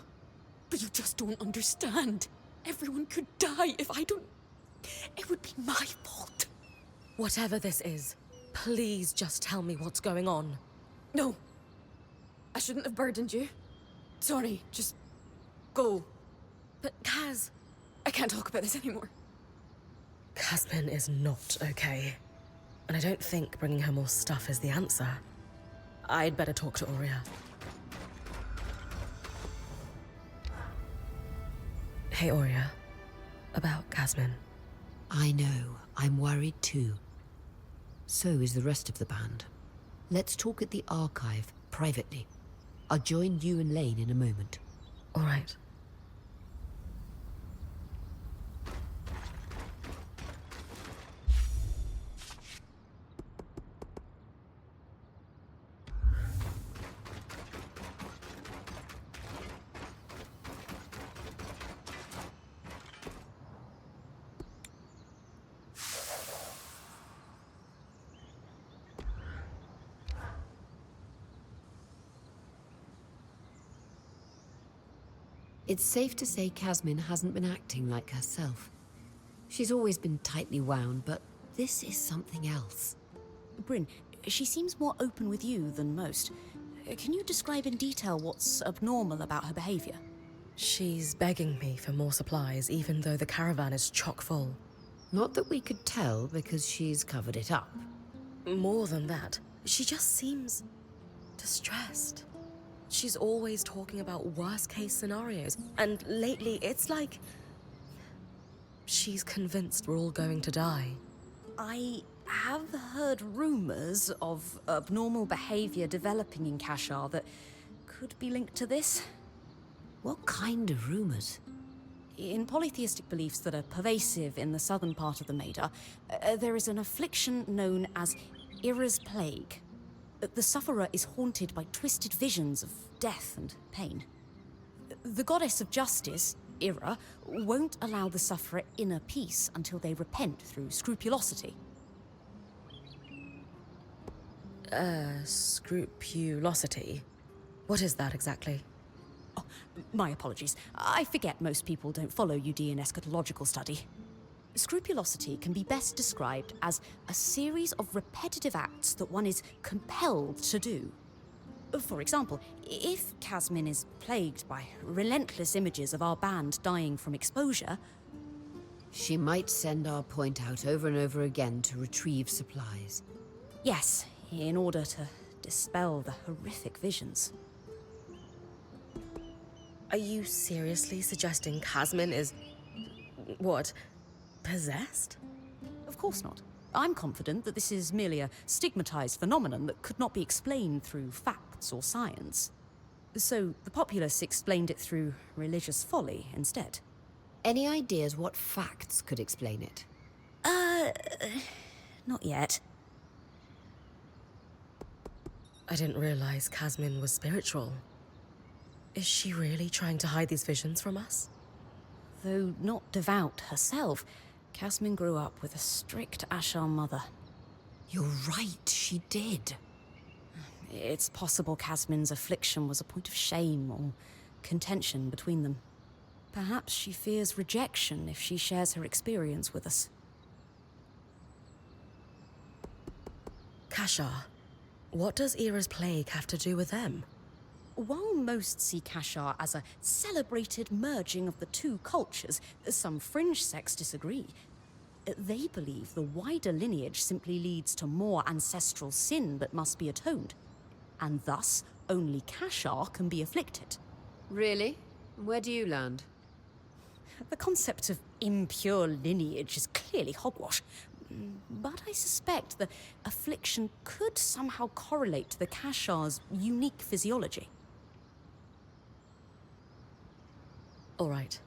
But you just don't understand. Everyone could die if I don't... It would be my fault. Whatever this is, please just tell me what's going on. No. I shouldn't have burdened you. Sorry, just... go. But Kaz... I can't talk about this anymore. Casmin is not okay. And I don't think bringing her more stuff is the answer. I'd better talk to Aurea. Hey, Aurea. About Casmin. I know. I'm worried too. So is the rest of the band. Let's talk at the archive, privately. I'll join you and Lane in a moment. All right. It's safe to say Casmin hasn't been acting like herself. She's always been tightly wound, but this is something else. Bryn, she seems more open with you than most. Can you describe in detail what's abnormal about her behavior? She's begging me for more supplies, even though the caravan is chock full. Not that we could tell, because she's covered it up. More than that, she just seems distressed. She's always talking about worst-case scenarios, and lately it's like she's convinced we're all going to die. I have heard rumors of abnormal behavior developing in Kashar that could be linked to this. What kind of rumors? In polytheistic beliefs that are pervasive in the southern part of the Maida, there is an affliction known as Era's Plague. The sufferer is haunted by twisted visions of death and pain. The goddess of justice, Era, won't allow the sufferer inner peace until they repent through scrupulosity. Scrupulosity? What is that exactly? Oh, my apologies. I forget most people don't follow UD in eschatological study. Scrupulosity can be best described as a series of repetitive acts that one is compelled to do. For example, if Casmin is plagued by relentless images of our band dying from exposure... She might send our point out over and over again to retrieve supplies. Yes, in order to dispel the horrific visions. Are you seriously suggesting Casmin is... what? Possessed? Of course not. I'm confident that this is merely a stigmatized phenomenon that could not be explained through facts or science. So the populace explained it through religious folly instead. Any ideas what facts could explain it? Not yet. I didn't realize Casmin was spiritual. Is she really trying to hide these visions from us? Though not devout herself, Casmin grew up with a strict Ashar mother. You're right, she did. It's possible Casmin's affliction was a point of shame or contention between them. Perhaps she fears rejection if she shares her experience with us. Kashar, what does Era's plague have to do with them? While most see Kashar as a celebrated merging of the two cultures, some fringe sects disagree. They believe the wider lineage simply leads to more ancestral sin that must be atoned, and thus only Kashar can be afflicted. Really? Where do you land? The concept of impure lineage is clearly hogwash, but I suspect the affliction could somehow correlate to the Kashar's unique physiology. All right.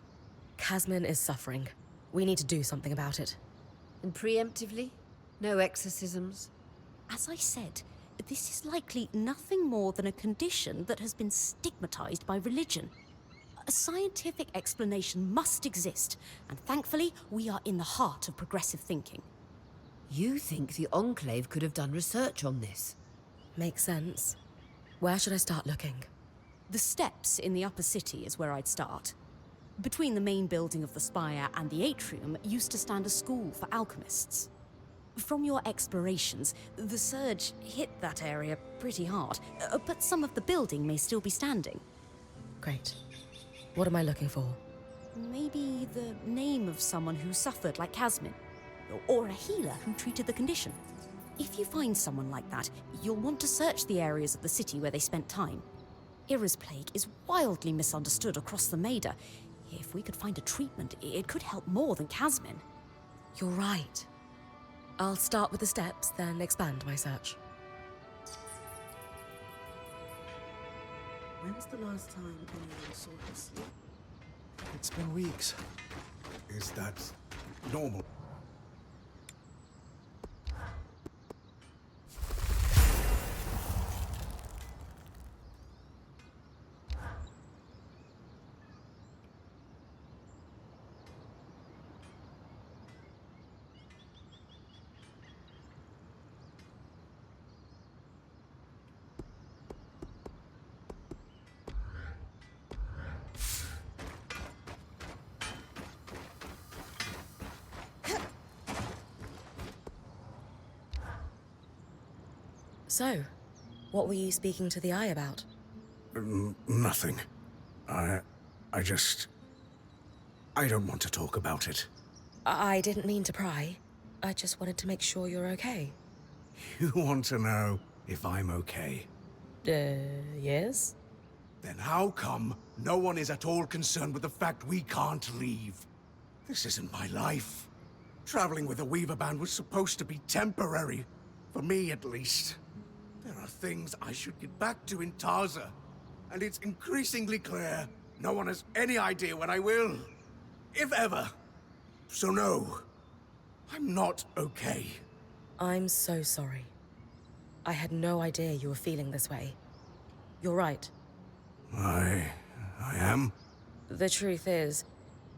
Casmin is suffering. We need to do something about it. And preemptively? No exorcisms? As I said, This is likely nothing more than a condition that has been stigmatized by religion. A scientific explanation must exist, and thankfully, we are in the heart of progressive thinking. You think the Enclave could have done research on this? Makes sense. Where should I start looking? The steps in the upper city is where I'd start. Between the main building of the spire and the atrium used to stand a school for alchemists. From your explorations, the surge hit that area pretty hard, but some of the building may still be standing. Great. What am I looking for? Maybe the name of someone who suffered like Casmin, or a healer who treated the condition. If you find someone like that, you'll want to search the areas of the city where they spent time. Ira's plague is wildly misunderstood across the Maida. If we could find a treatment, it could help more than Casmin. You're right. I'll start with the steps, then expand my search. When's the last time anyone saw her sleep? It's been weeks. Is that normal? So, what were you speaking to the Eye about? Nothing. I don't want to talk about it. I didn't mean to pry. I just wanted to make sure you're okay. You want to know if I'm okay? Yes? Then how come no one is at all concerned with the fact we can't leave? This isn't my life. Traveling with a Weaver band was supposed to be temporary. For me, at least. There are things I should get back to in Taza. And it's increasingly clear no one has any idea when I will. If ever. So no, I'm not okay. I'm so sorry. I had no idea you were feeling this way. You're right. I am? The truth is,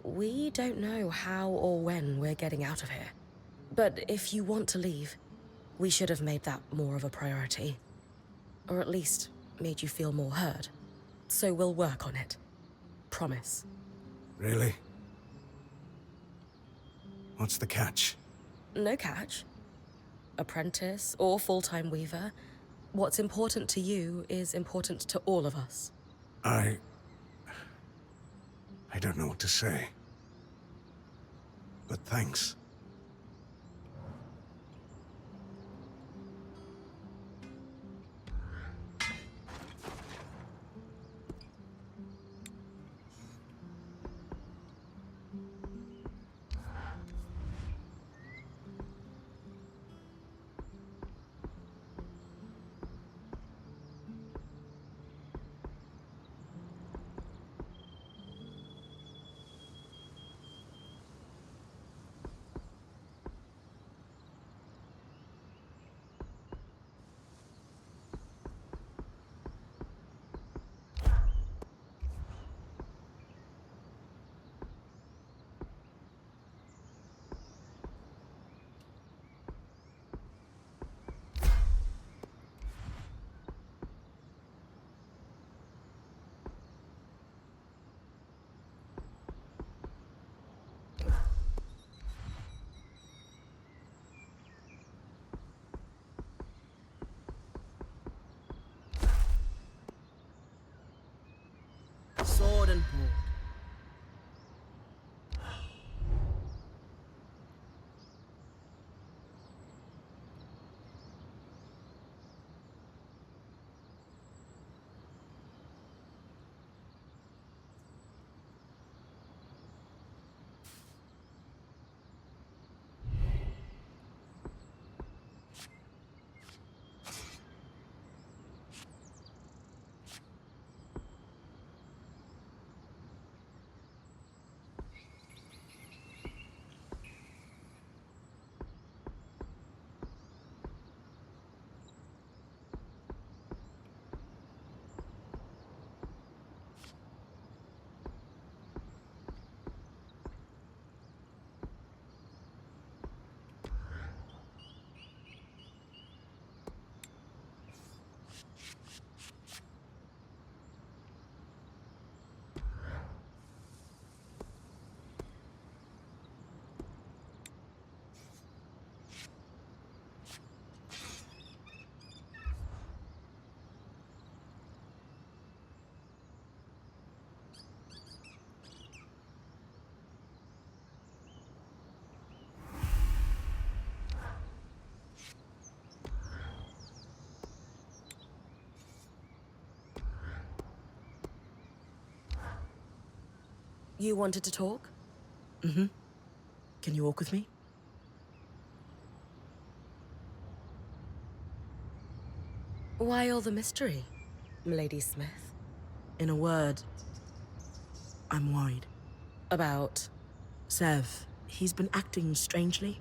we don't know how or when we're getting out of here. But if you want to leave, we should have made that more of a priority. Or at least made you feel more heard. So we'll work on it. Promise. Really? What's the catch? No catch. Apprentice or full-time weaver, what's important to you is important to all of us. I don't know what to say. But thanks. You wanted to talk? Mm-hmm. Can you walk with me? Why all the mystery, Milady Smith? In a word, I'm worried. About? Sev, he's been acting strangely.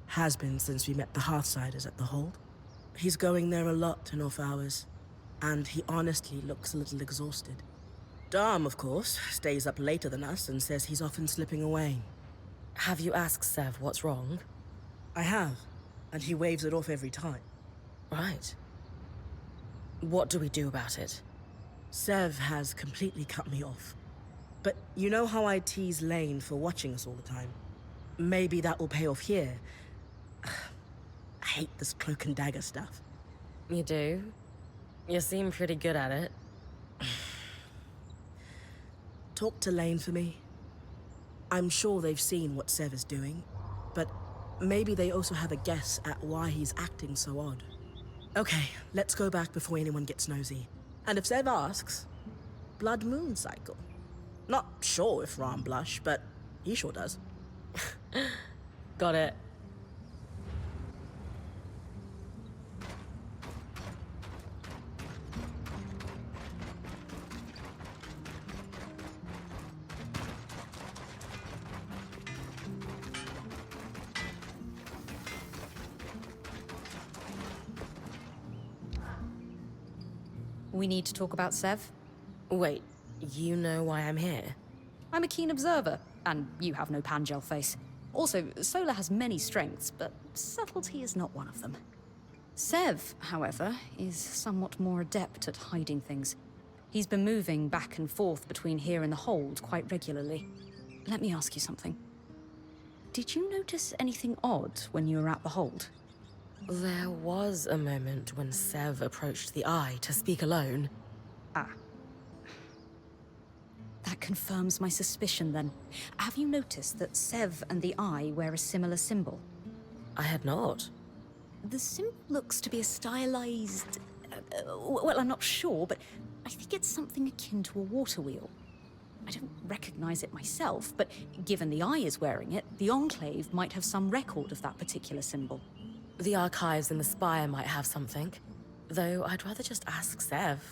Has been since we met the Hearthsiders at the Hold. He's going there a lot in off hours, and he honestly looks a little exhausted. Dom, of course, stays up later than us and says he's often slipping away. Have you asked Sev what's wrong? I have, and he waves it off every time. Right. What do we do about it? Sev has completely cut me off. But you know how I tease Lane for watching us all the time? Maybe that will pay off here. I hate this cloak and dagger stuff. You do? You seem pretty good at it. Talk to Lane for me. I'm sure they've seen what Sev is doing, but maybe they also have a guess at why he's acting so odd. Okay, let's go back before anyone gets nosy. And if Sev asks, blood moon cycle. Not sure if Ram blush, but he sure does. Got it. We need to talk about Sev. Wait, you know why I'm here? I'm a keen observer, and you have no Pangel face. Also, Solar has many strengths, but subtlety is not one of them. Sev, however, is somewhat more adept at hiding things. He's been moving back and forth between here and the Hold quite regularly. Let me ask you something. Did you notice anything odd when you were at the Hold? There was a moment when Sev approached the Eye to speak alone. Ah. That confirms my suspicion, then. Have you noticed that Sev and the Eye wear a similar symbol? I had not. The symbol looks to be a stylized... well, I'm not sure, but I think it's something akin to a water wheel. I don't recognize it myself, but given the Eye is wearing it, the Enclave might have some record of that particular symbol. The archives in the Spire might have something. Though I'd rather just ask Sev.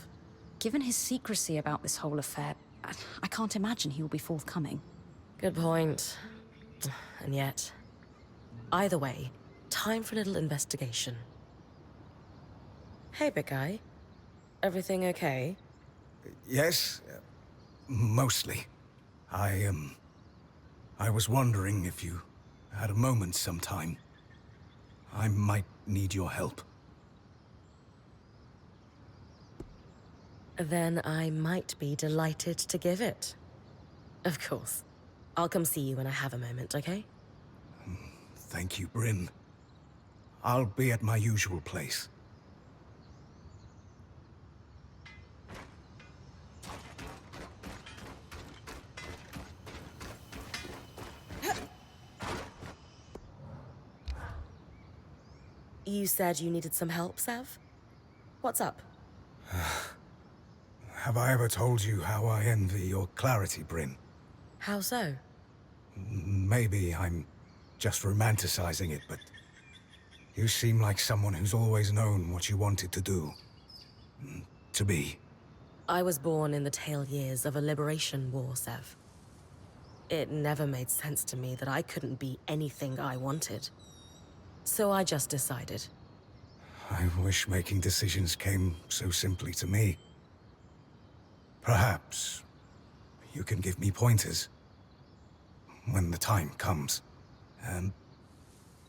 Given his secrecy about this whole affair, I can't imagine he will be forthcoming. Good point. And yet... Either way, time for a little investigation. Hey, big guy. Everything okay? Yes, mostly. I was wondering if you had a moment sometime. I might need your help. Then I might be delighted to give it. Of course. I'll come see you when I have a moment, okay? Thank you, Bryn. I'll be at my usual place. You said you needed some help, Sev? What's up? Have I ever told you how I envy your clarity, Bryn? How so? Maybe I'm just romanticizing it, but you seem like someone who's always known what you wanted to do. To be. I was born in the tail years of a liberation war, Sev. It never made sense to me that I couldn't be anything I wanted. So I just decided. I wish making decisions came so simply to me. Perhaps you can give me pointers when the time comes.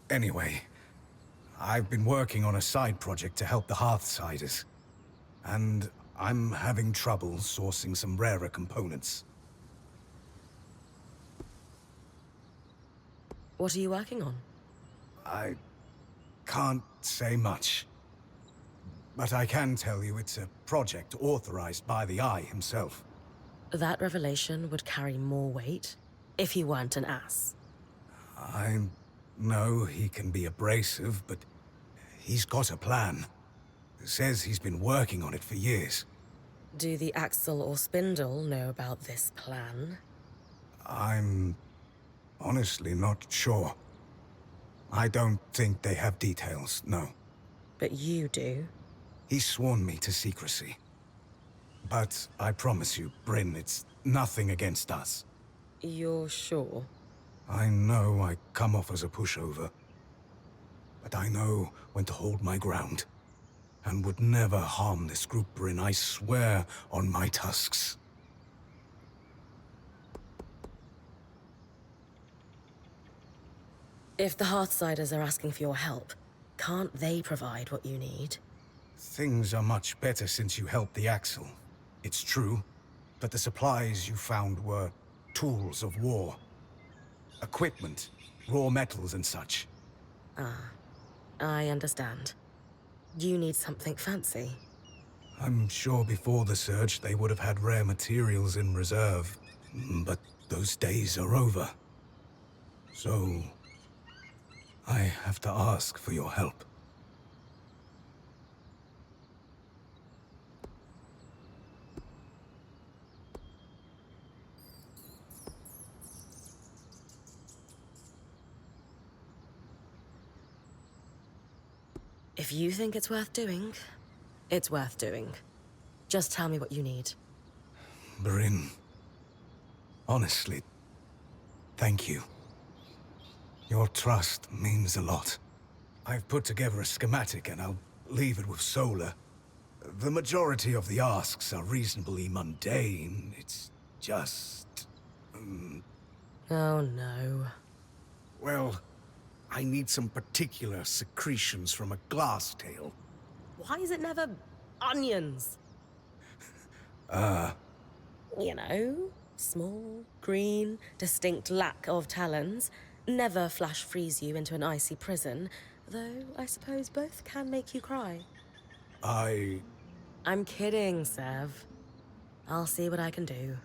Anyway, I've been working on a side project to help the Hearthsiders, and I'm having trouble sourcing some rarer components. What are you working on? I can't say much. But I can tell you it's a project authorized by the Eye himself. That revelation would carry more weight if he weren't an ass. I know he can be abrasive, but he's got a plan. Says he's been working on it for years. Do the Axel or Spindle know about this plan? I'm honestly not sure. I don't think they have details, no. But you do. He's sworn me to secrecy. But I promise you, Bryn, it's nothing against us. You're sure? I know I come off as a pushover. But I know when to hold my ground. And would never harm this group, Bryn, I swear on my tusks. If the Hearthsiders are asking for your help, can't they provide what you need? Things are much better since you helped the Axle. It's true, but the supplies you found were tools of war. Equipment, raw metals and such. Ah, I understand. You need something fancy. I'm sure before the Surge they would have had rare materials in reserve. But those days are over. So, I have to ask for your help. If you think it's worth doing, it's worth doing. Just tell me what you need. Bryn, honestly, thank you. Your trust means a lot. I've put together a schematic and I'll leave it with Solar. The majority of the asks are reasonably mundane. It's just... Oh no. Well, I need some particular secretions from a glass tail. Why is it never onions? You know, small, green, distinct lack of talons. Never flash freeze you into an icy prison, though I suppose both can make you cry. I'm kidding, Sev. I'll see what I can do.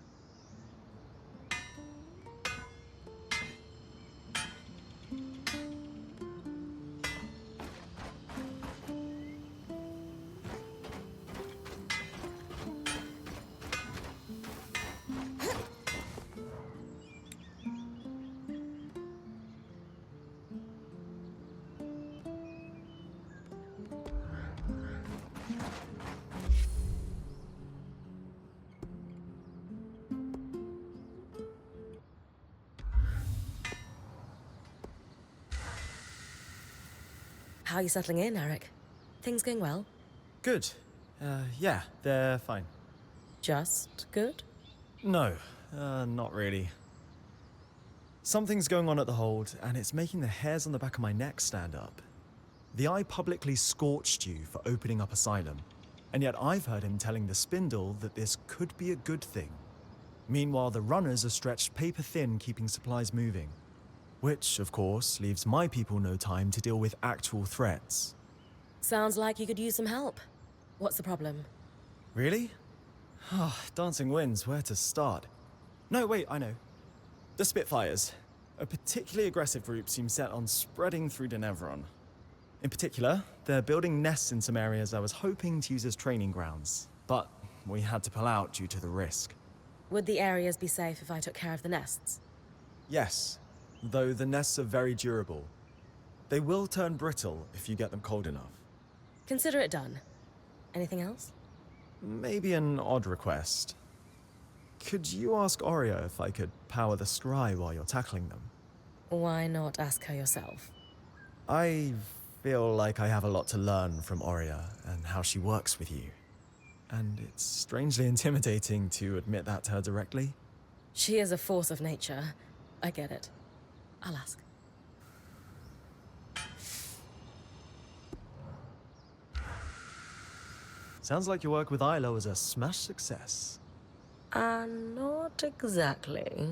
How are you settling in, Eric? Things going well? Good. Yeah, they're fine. Just good? No, not really. Something's going on at the hold, and it's making the hairs on the back of my neck stand up. The Eye publicly scorched you for opening up Asylum, and yet I've heard him telling the Spindle that this could be a good thing. Meanwhile, the runners are stretched paper thin keeping supplies moving. Which, of course, leaves my people no time to deal with actual threats. Sounds like you could use some help. What's the problem? Really? Dancing winds, where to start? No, wait, I know. The Spitfires. A particularly aggressive group seems set on spreading through Denevron. In particular, they're building nests in some areas I was hoping to use as training grounds, but we had to pull out due to the risk. Would the areas be safe if I took care of the nests? Yes, though the nests are very durable. They will turn brittle if you get them cold enough. Consider it done. Anything else? Maybe an odd request. Could you ask Oria if I could power the scry while you're tackling them? Why not ask her yourself? I feel like I have a lot to learn from Oria and how she works with you. And it's strangely intimidating to admit that to her directly. She is a force of nature. I get it. I'll ask. Sounds like your work with Ilo was a smash success. Not exactly.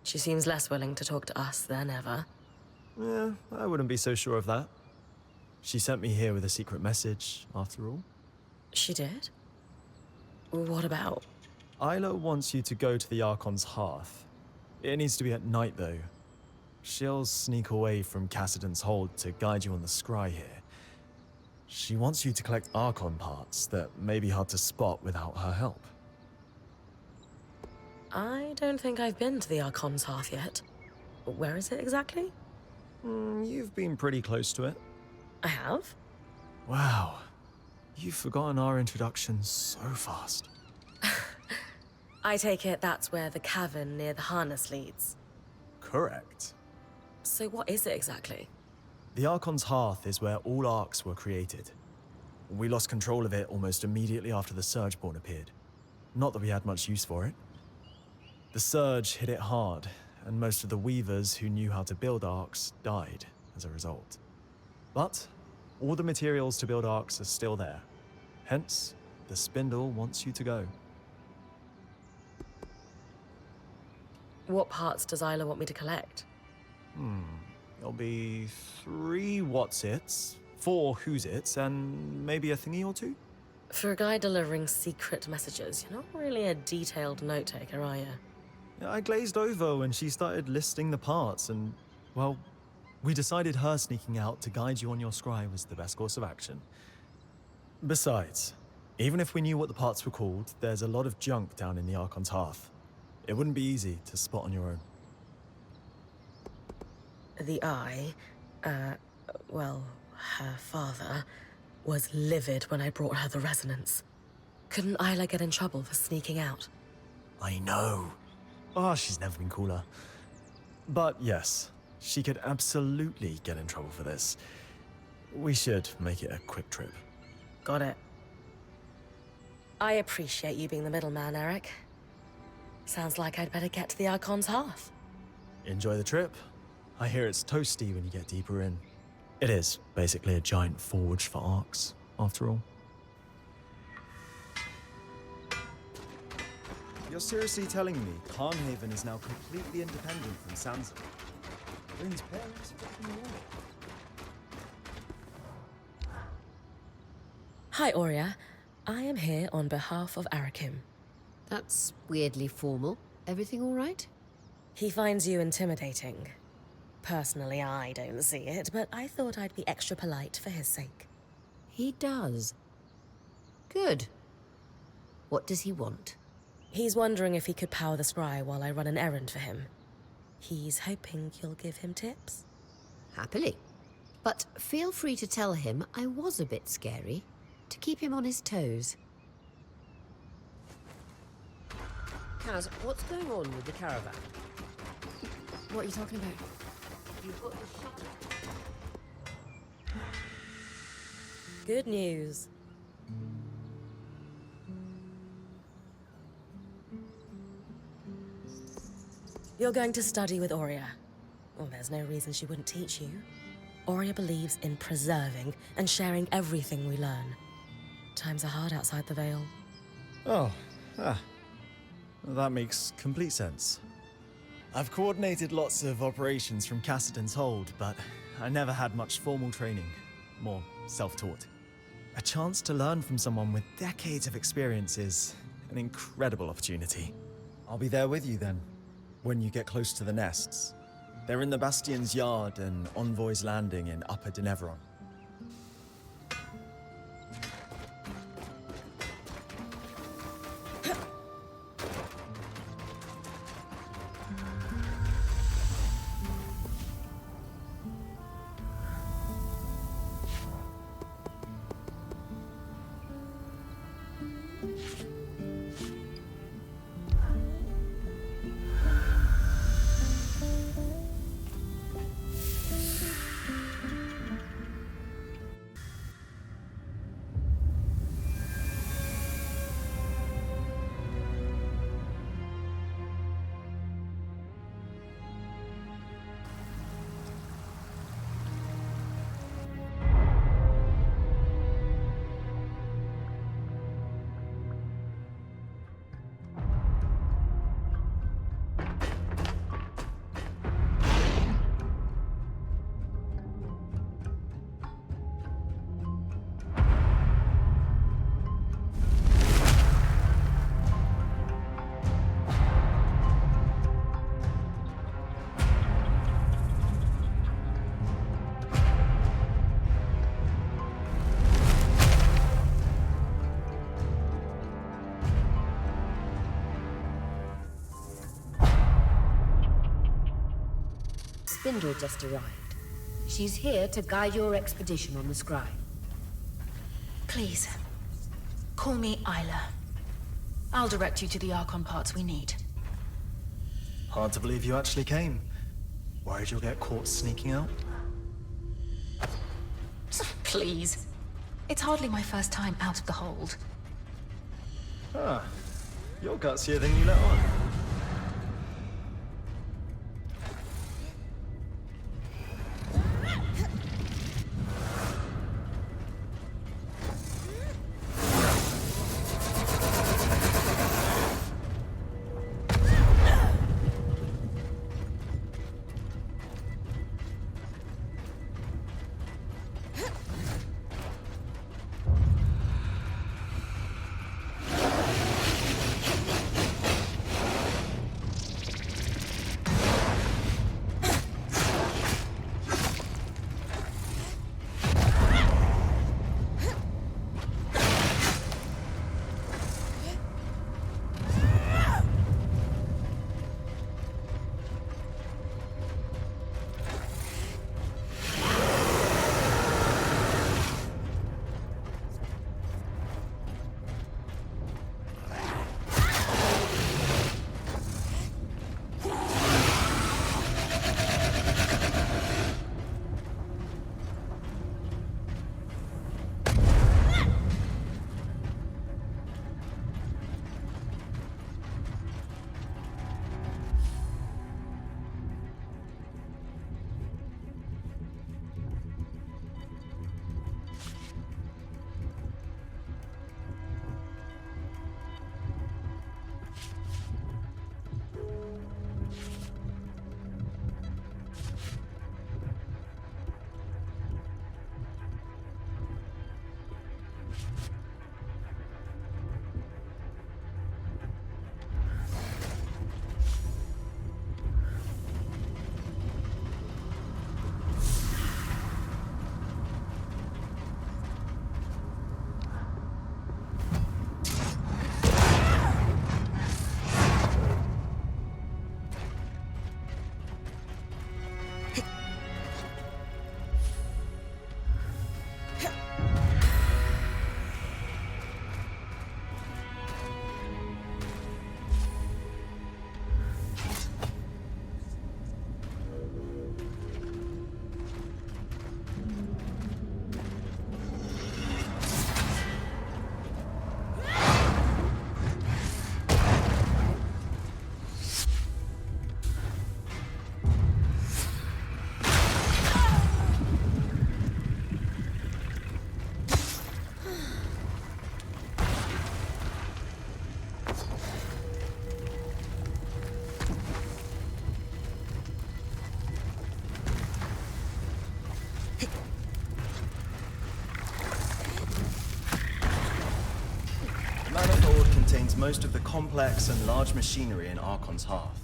She seems less willing to talk to us than ever. Yeah, I wouldn't be so sure of that. She sent me here with a secret message, after all. She did? What about? Ilo wants you to go to the Archon's hearth. It needs to be at night, though. She'll sneak away from Cassidon's hold to guide you on the scry here. She wants you to collect Archon parts that may be hard to spot without her help. I don't think I've been to the Archon's Hearth yet. Where is it exactly? You've been pretty close to it. I have? Wow. You've forgotten our introduction so fast. I take it that's where the cavern near the harness leads. Correct. So what is it exactly? The Archon's Hearth is where all arcs were created. We lost control of it almost immediately after the Surgeborn appeared. Not that we had much use for it. The Surge hit it hard, and most of the weavers who knew how to build arcs died as a result. But all the materials to build arcs are still there. Hence, the spindle wants you to go. What parts does Isla want me to collect? There'll be 3 what's-its, 4 who's-its, and maybe a thingy or 2? For a guy delivering secret messages, you're not really a detailed note-taker, are you? Yeah, I glazed over when she started listing the parts, and, well, we decided her sneaking out to guide you on your scry was the best course of action. Besides, even if we knew what the parts were called, there's a lot of junk down in the Archon's Hearth. It wouldn't be easy to spot on your own. The Eye, well, her father, was livid when I brought her the resonance. Couldn't Isla get in trouble for sneaking out? I know. Oh, she's never been cooler. But yes, she could absolutely get in trouble for this. We should make it a quick trip. Got it. I appreciate you being the middleman, Eric. Sounds like I'd better get to the Archon's Hearth. Enjoy the trip. I hear it's toasty when you get deeper in. It is basically a giant forge for arcs, after all. You're seriously telling me Carnhaven is now completely independent from Sansa? Bryn's parents are fucking away. Hi, Aurea. I am here on behalf of Arakim. That's weirdly formal. Everything all right? He finds you intimidating. Personally, I don't see it, but I thought I'd be extra polite for his sake. He does. Good. What does he want? He's wondering if he could power the scry while I run an errand for him. He's hoping you'll give him tips. Happily. But feel free to tell him I was a bit scary, to keep him on his toes. Kaz, what's going on with the caravan? What are you talking about? You've got the shuttle. Good news. You're going to study with Aurea. Well, there's no reason she wouldn't teach you. Aurea believes in preserving and sharing everything we learn. Times are hard outside the Veil. Oh, that makes complete sense. I've coordinated lots of operations from Cassidon's Hold, but I never had much formal training. More self-taught. A chance to learn from someone with decades of experience is an incredible opportunity. I'll be there with you then, when you get close to the nests. They're in the Bastion's Yard and Envoy's Landing in Upper Denevron. spindle just arrived. She's here to guide your expedition on the Scribe. Please, call me Isla. I'll direct you to the Archon parts we need. Hard to believe you actually came. Worried you'll get caught sneaking out? Please. It's hardly my first time out of the hold. Ah, you're gutsier than you let on. Contains most of the complex and large machinery in Archon's hearth.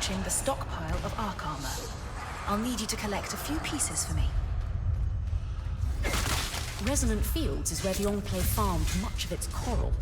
researching the stockpile of arc armor. I'll need you to collect a few pieces for me. Resonant Fields is where the Enclave farmed much of its coral.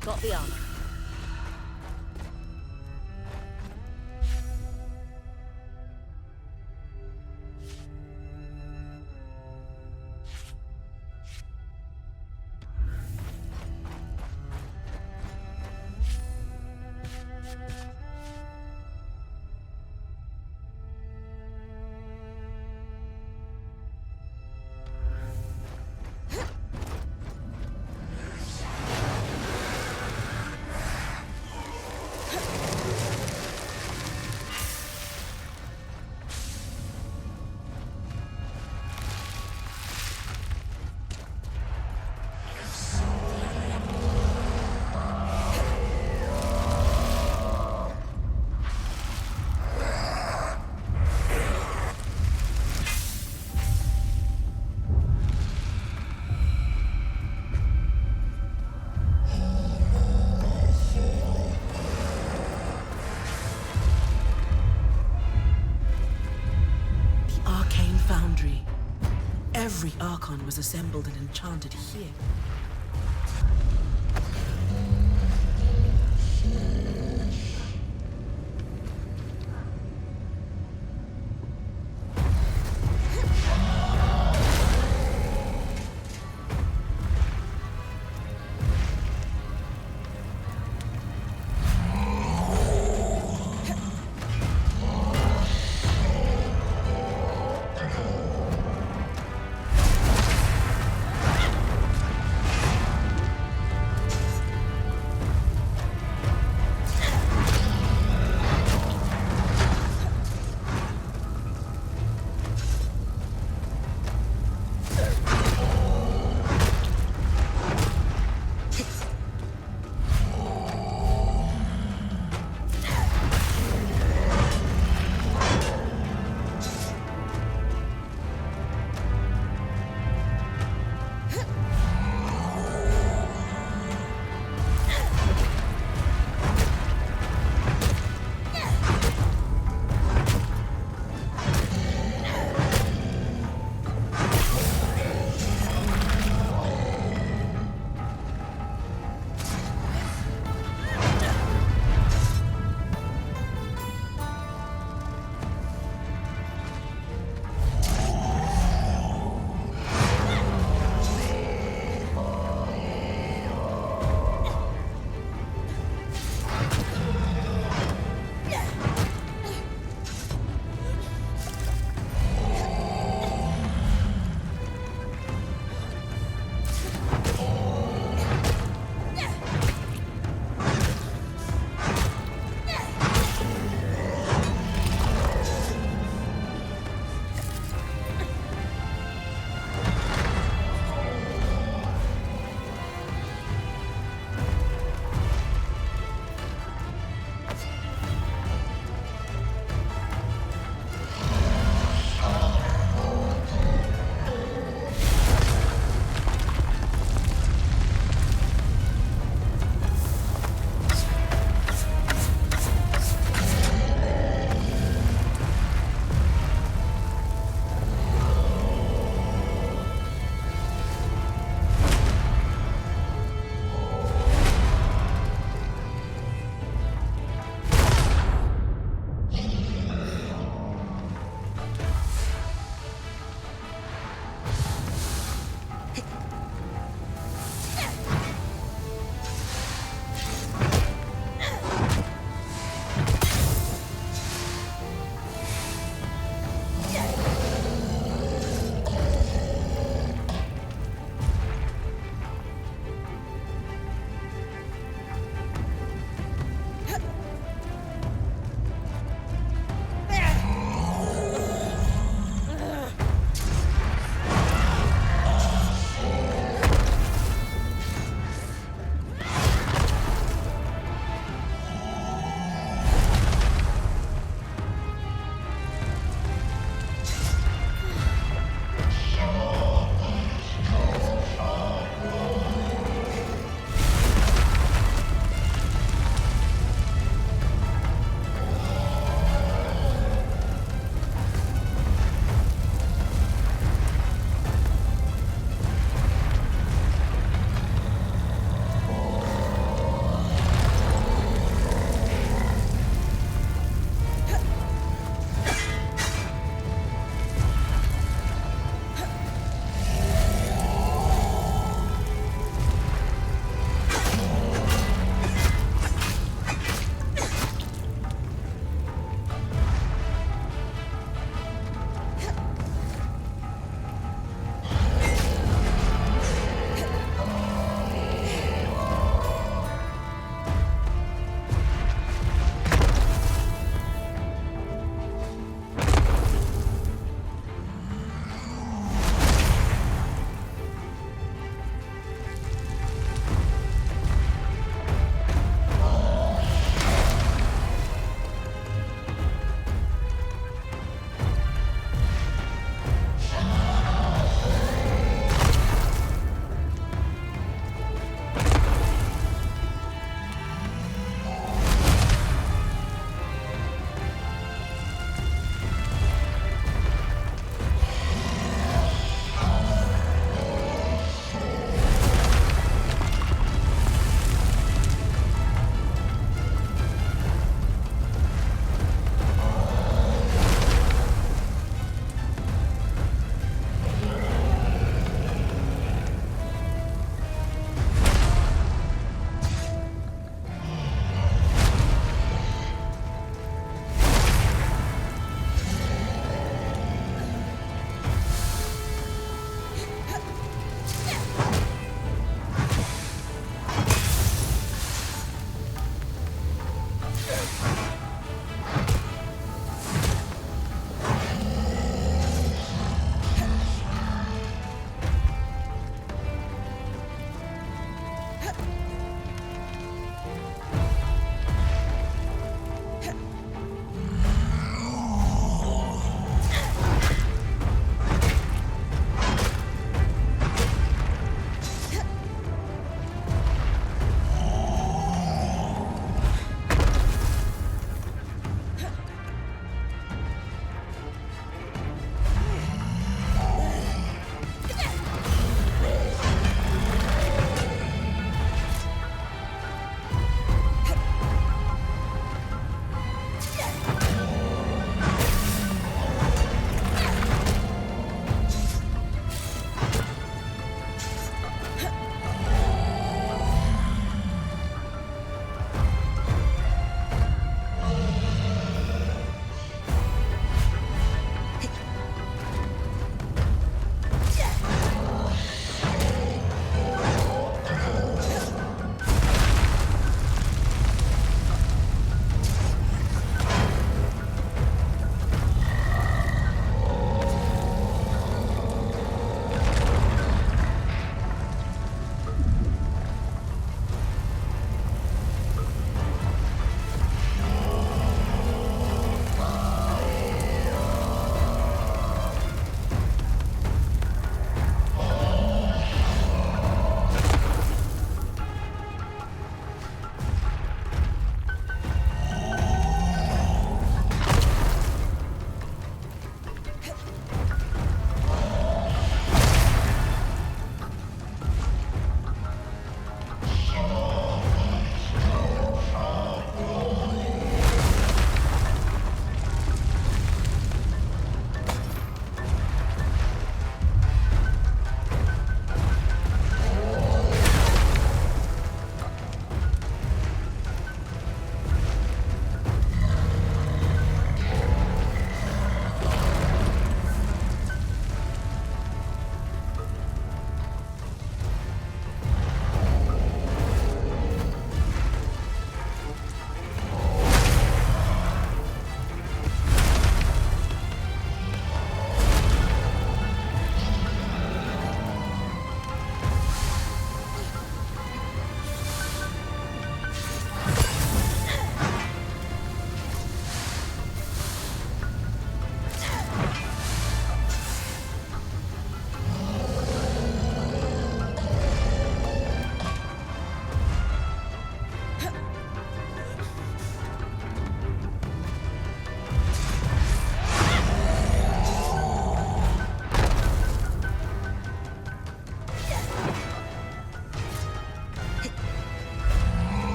Got the armor. Foundry. Every Archon was assembled and enchanted here.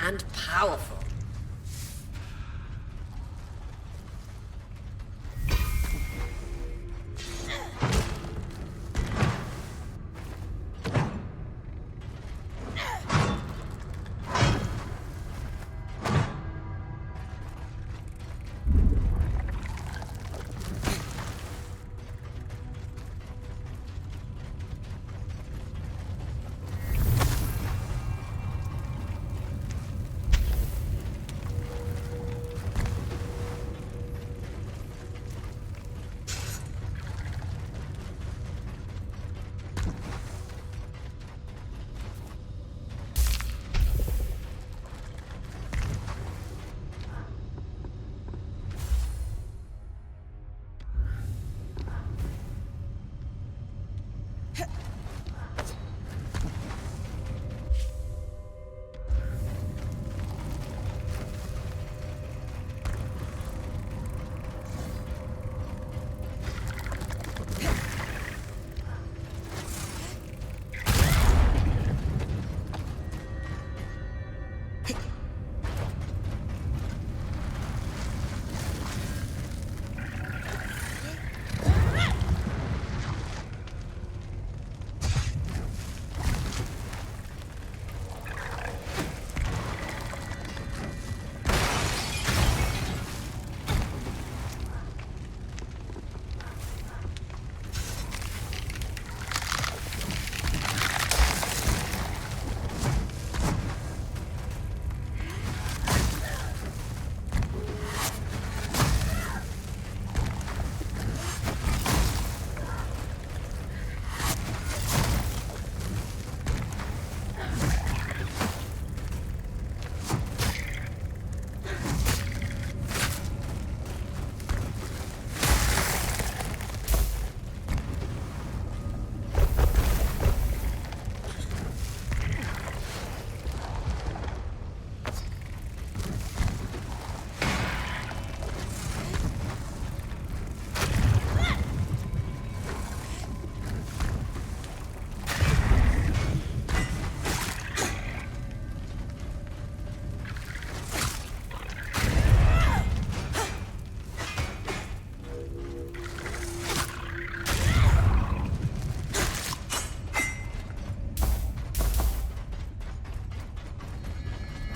and powerful.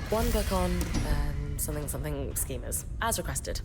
One book on something schemers, as requested.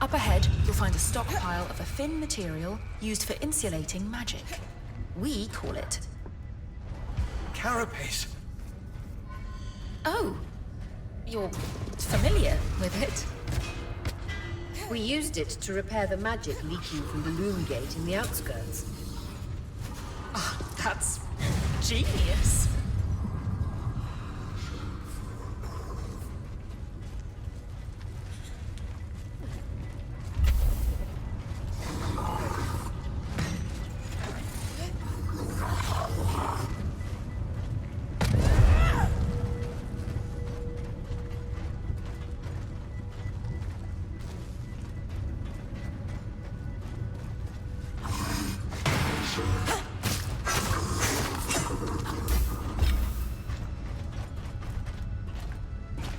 Up ahead, you'll find a stockpile of a thin material used for insulating magic. We call it... Carapace. Oh, you're familiar with it? We used it to repair the magic leaking from the loom gate in the outskirts. Oh, that's genius.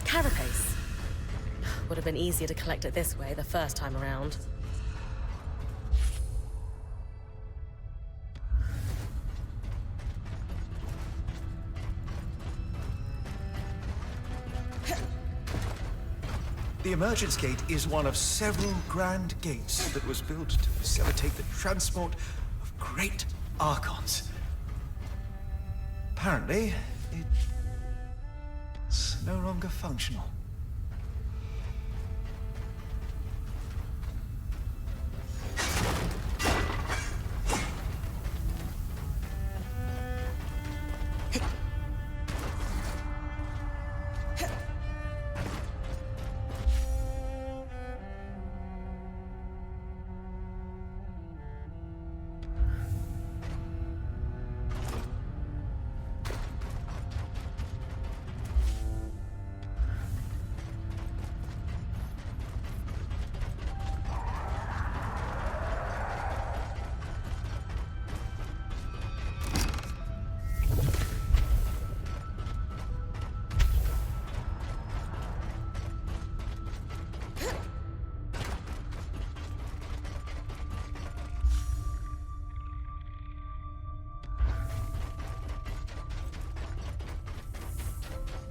Carapace. Would have been easier to collect it this way the first time around. The emergence gate is one of several grand gates that was built to facilitate the transport of great archons. Apparently, it's no longer functional.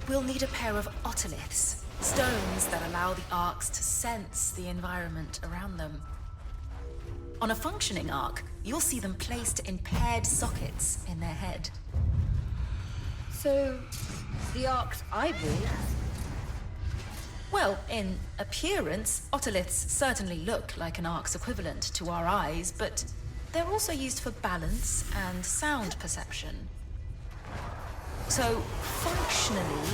We'll need a pair of otoliths, stones that allow the arcs to sense the environment around them. On a functioning arc, you'll see them placed in paired sockets in their head. So, the arc's eyeball? Well, in appearance, otoliths certainly look like an arc's equivalent to our eyes, but they're also used for balance and sound perception. So, functionally,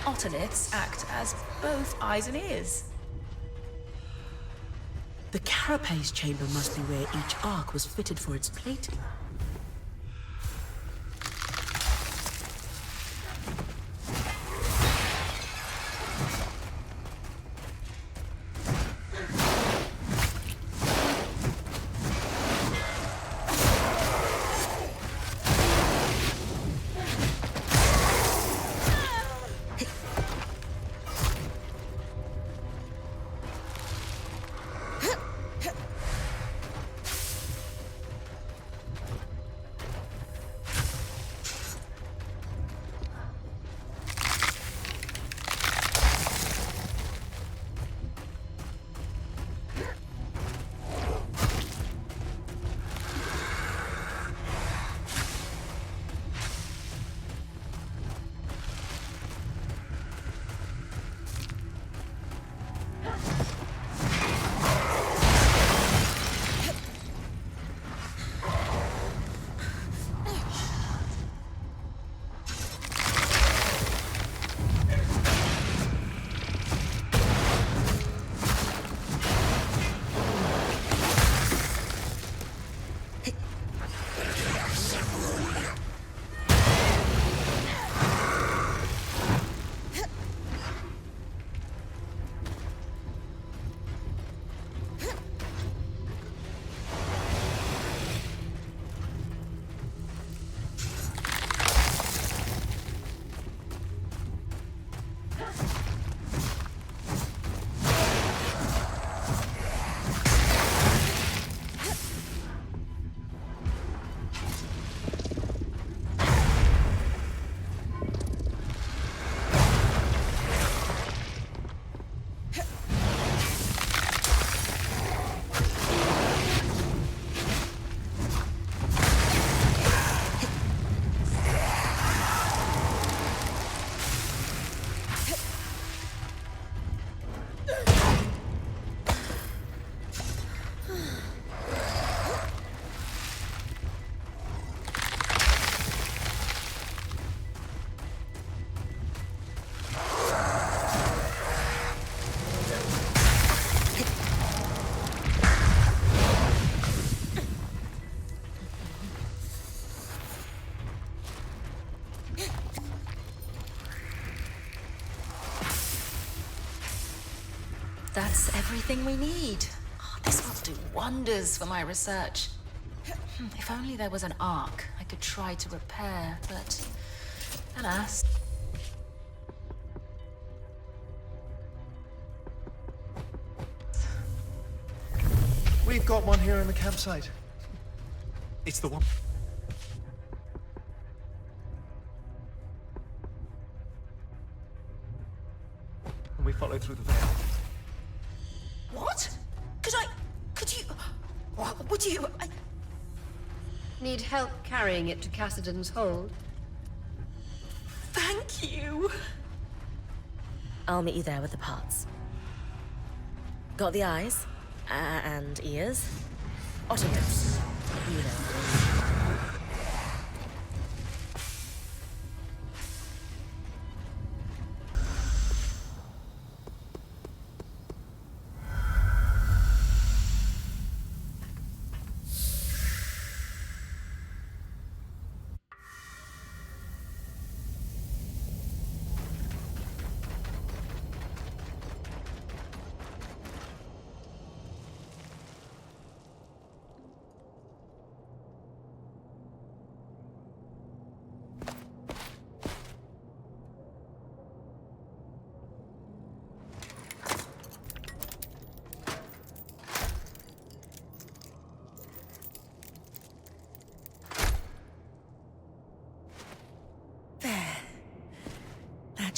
otoliths act as both eyes and ears. The carapace chamber must be where each arc was fitted for its plating. That's everything we need. Oh, this will do wonders for my research. If only there was an arc I could try to repair, but alas. We've got one here in the campsite. It's the one. And we follow through the veil. What? Could you... What would you... Need help carrying it to Cassidon's hold? Thank you. I'll meet you there with the parts. Got the eyes? And ears? Otoliths. You know.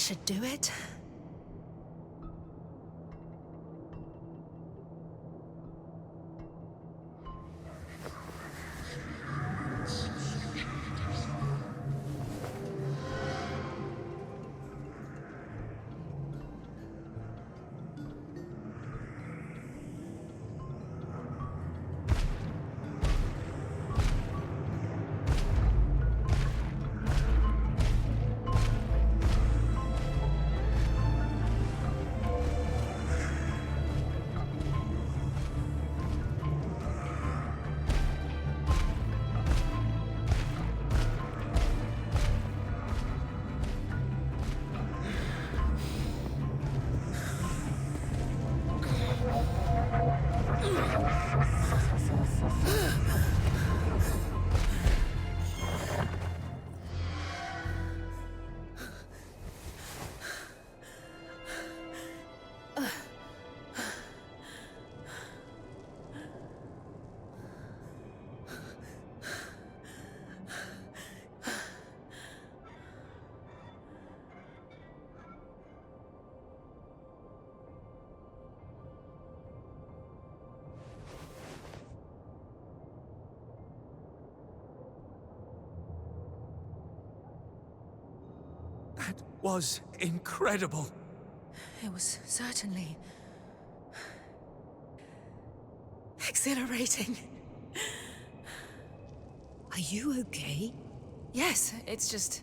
should do it. That was incredible. It was certainly exhilarating. Are you okay? Yes, it's just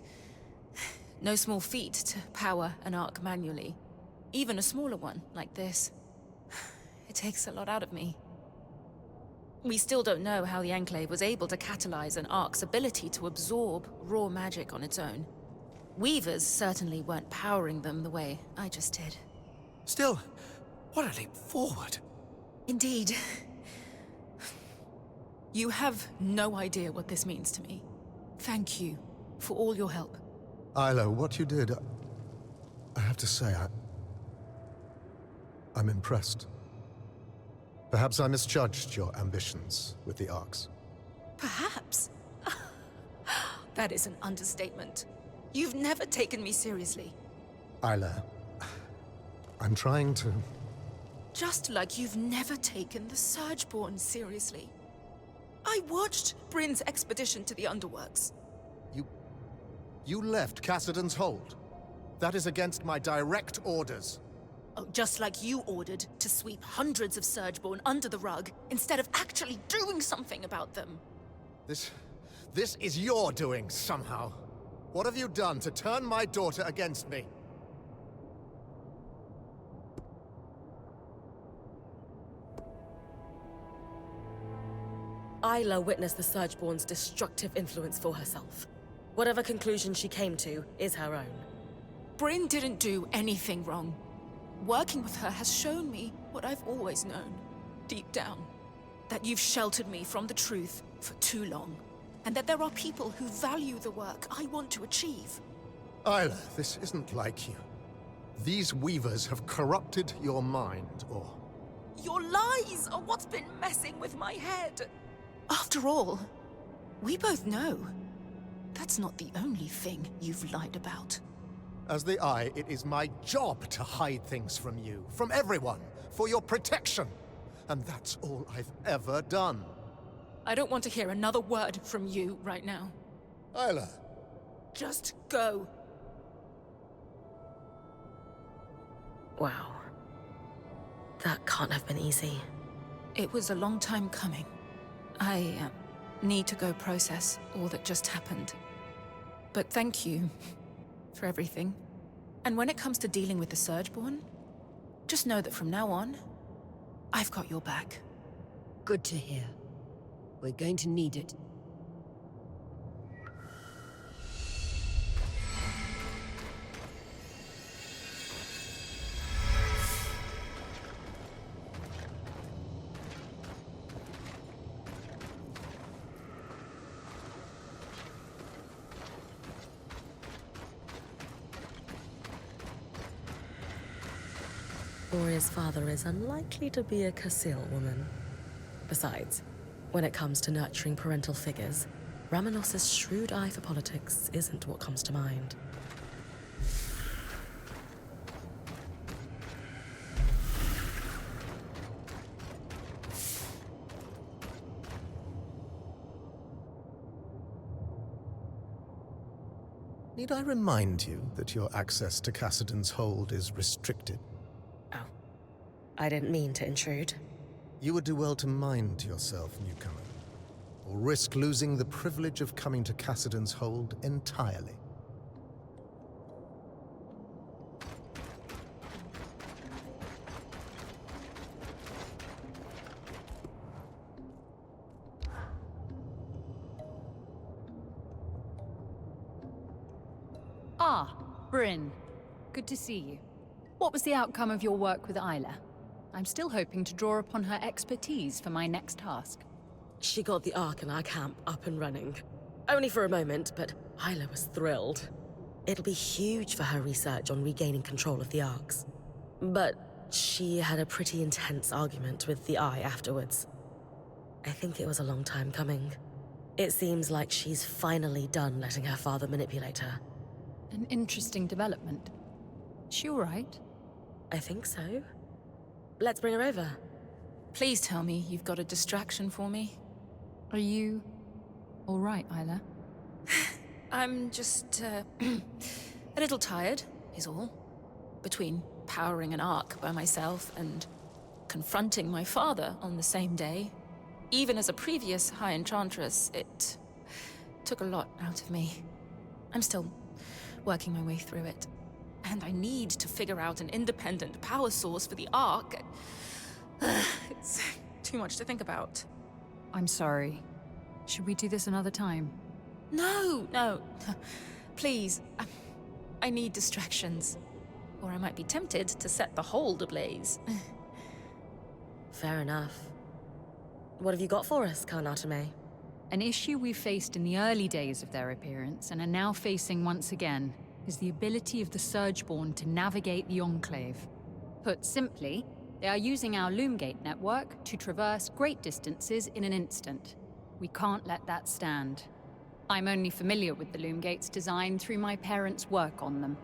no small feat to power an arc manually. Even a smaller one like this. It takes a lot out of me. We still don't know how the Enclave was able to catalyze an arc's ability to absorb raw magic on its own. Weavers certainly weren't powering them the way I just did. Still, what a leap forward. Indeed. You have no idea what this means to me. Thank you for all your help. Isla, what you did, I have to say, I'm impressed. Perhaps I misjudged your ambitions with the arcs. Perhaps? That is an understatement. You've never taken me seriously. Isla, I'm trying to... Just like you've never taken the Surgeborn seriously. I watched Bryn's expedition to the Underworks. You left Cassidon's hold. That is against my direct orders. Oh, just like you ordered to sweep hundreds of Surgeborn under the rug, instead of actually doing something about them. This is your doing, somehow. What have you done to turn my daughter against me? Isla witnessed the Surgeborn's destructive influence for herself. Whatever conclusion she came to is her own. Bryn didn't do anything wrong. Working with her has shown me what I've always known, deep down. That you've sheltered me from the truth for too long. And that there are people who value the work I want to achieve. Isla, this isn't like you. These weavers have corrupted your mind, or... Your lies are what's been messing with my head. After all, we both know that's not the only thing you've lied about. As the Eye, it is my job to hide things from you, from everyone, for your protection. And that's all I've ever done. I don't want to hear another word from you right now. Isla. Just go. Wow. That can't have been easy. It was a long time coming. I need to go process all that just happened. But thank you for everything. And when it comes to dealing with the Surgeborn, just know that from now on, I've got your back. Good to hear. We're going to need it. Oria's father is unlikely to be a Casil woman. Besides, when it comes to nurturing parental figures, Ramenos's shrewd eye for politics isn't what comes to mind. Need I remind you that your access to Cassidon's hold is restricted? Oh. I didn't mean to intrude. You would do well to mind yourself, newcomer, or risk losing the privilege of coming to Cassidon's hold entirely. Ah, Bryn. Good to see you. What was the outcome of your work with Isla? I'm still hoping to draw upon her expertise for my next task. She got the Ark in our camp up and running. Only for a moment, but Isla was thrilled. It'll be huge for her research on regaining control of the Arks. But she had a pretty intense argument with the Eye afterwards. I think it was a long time coming. It seems like she's finally done letting her father manipulate her. An interesting development. She all right? I think so. Let's bring her over. Please tell me you've got a distraction for me. Are you all right, Isla? I'm just, a little tired, is all. Between powering an Ark by myself and confronting my father on the same day. Even as a previous High Enchantress, it took a lot out of me. I'm still working my way through it. And I need to figure out an independent power source for the Ark. It's too much to think about. I'm sorry. Should we do this another time? No. Please. I need distractions. Or I might be tempted to set the hold ablaze. Fair enough. What have you got for us, Karnatame? An issue we faced in the early days of their appearance and are now facing once again is the ability of the Surgeborn to navigate the Enclave. Put simply, they are using our Loomgate network to traverse great distances in an instant. We can't let that stand. I'm only familiar with the Loomgate's design through my parents' work on them.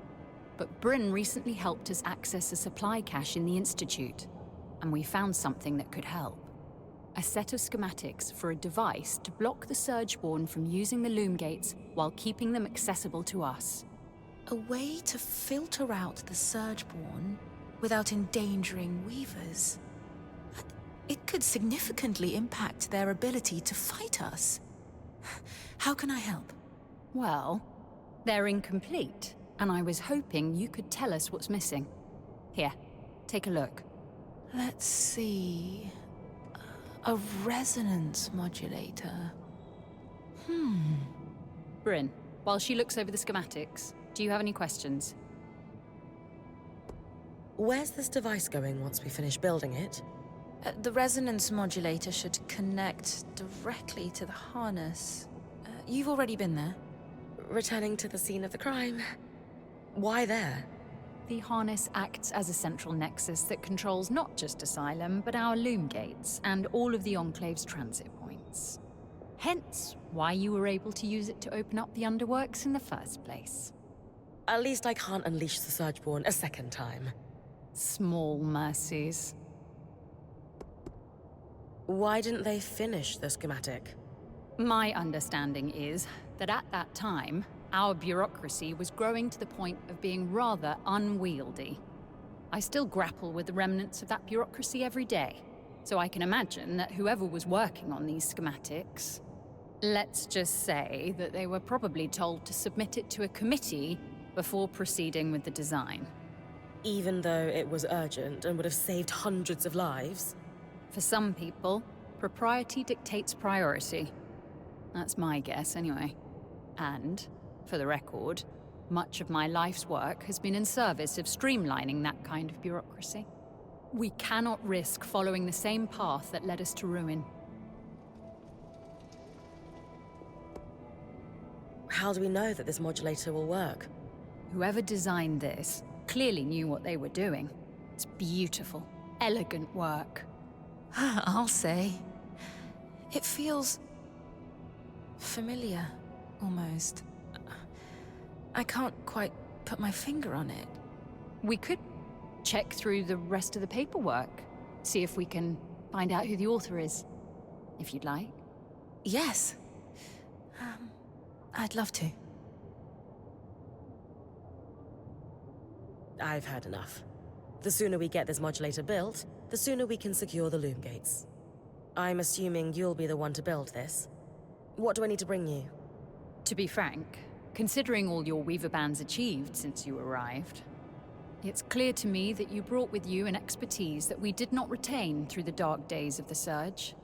But Bryn recently helped us access a supply cache in the Institute, and we found something that could help. A set of schematics for a device to block the Surgeborn from using the Loomgates while keeping them accessible to us. A way to filter out the Surgeborn without endangering Weavers. It could significantly impact their ability to fight us. How can I help? Well, they're incomplete, and I was hoping you could tell us what's missing. Here, take a look. Let's see... A resonance modulator. Bryn, while she looks over the schematics, do you have any questions? Where's this device going once we finish building it? The resonance modulator should connect directly to the harness. You've already been there. Returning to the scene of the crime. Why there? The harness acts as a central nexus that controls not just Asylum, but our Loomgates and all of the Enclave's transit points. Hence, why you were able to use it to open up the underworks in the first place. At least I can't unleash the Surgeborn a second time. Small mercies. Why didn't they finish the schematic? My understanding is that at that time, our bureaucracy was growing to the point of being rather unwieldy. I still grapple with the remnants of that bureaucracy every day, so I can imagine that whoever was working on these schematics... Let's just say that they were probably told to submit it to a committee before proceeding with the design. Even though it was urgent and would have saved hundreds of lives? For some people, propriety dictates priority. That's my guess, anyway. And, for the record, much of my life's work has been in service of streamlining that kind of bureaucracy. We cannot risk following the same path that led us to ruin. How do we know that this modulator will work? Whoever designed this clearly knew what they were doing. It's beautiful, elegant work. I'll say. It feels... familiar, almost. I can't quite put my finger on it. We could check through the rest of the paperwork, see if we can find out who the author is, if you'd like. Yes. I'd love to. I've heard enough. The sooner we get this modulator built, the sooner we can secure the loom gates. I'm assuming you'll be the one to build this. What do I need to bring you? To be frank, considering all your Weaver Band's achieved since you arrived, it's clear to me that you brought with you an expertise that we did not retain through the dark days of the Surge.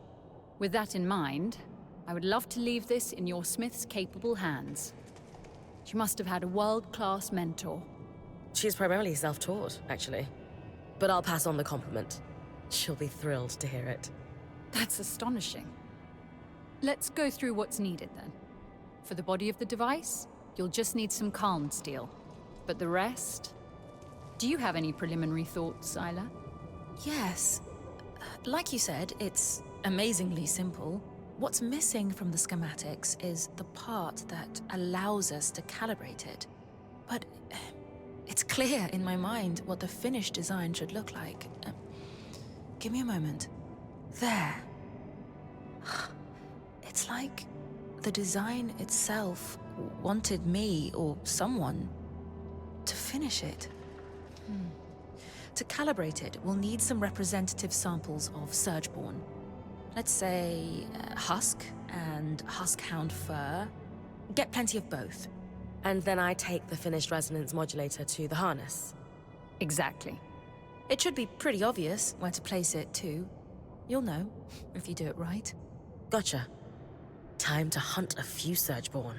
With that in mind, I would love to leave this in your smith's capable hands. She must have had a world-class mentor. She's primarily self-taught, actually. But I'll pass on the compliment. She'll be thrilled to hear it. That's astonishing. Let's go through what's needed then. For the body of the device, you'll just need some calmed steel. But the rest... Do you have any preliminary thoughts, Isla? Yes. Like you said, it's amazingly simple. What's missing from the schematics is the part that allows us to calibrate it. But it's clear in my mind what the finished design should look like. Give me a moment. There. It's like the design itself wanted me or someone to finish it. To calibrate it, we'll need some representative samples of Surgeborn. Let's say husk and huskhound fur. Get plenty of both. And then I take the finished resonance modulator to the harness. Exactly. It should be pretty obvious where to place it, too. You'll know, if you do it right. Gotcha. Time to hunt a few Surgeborn.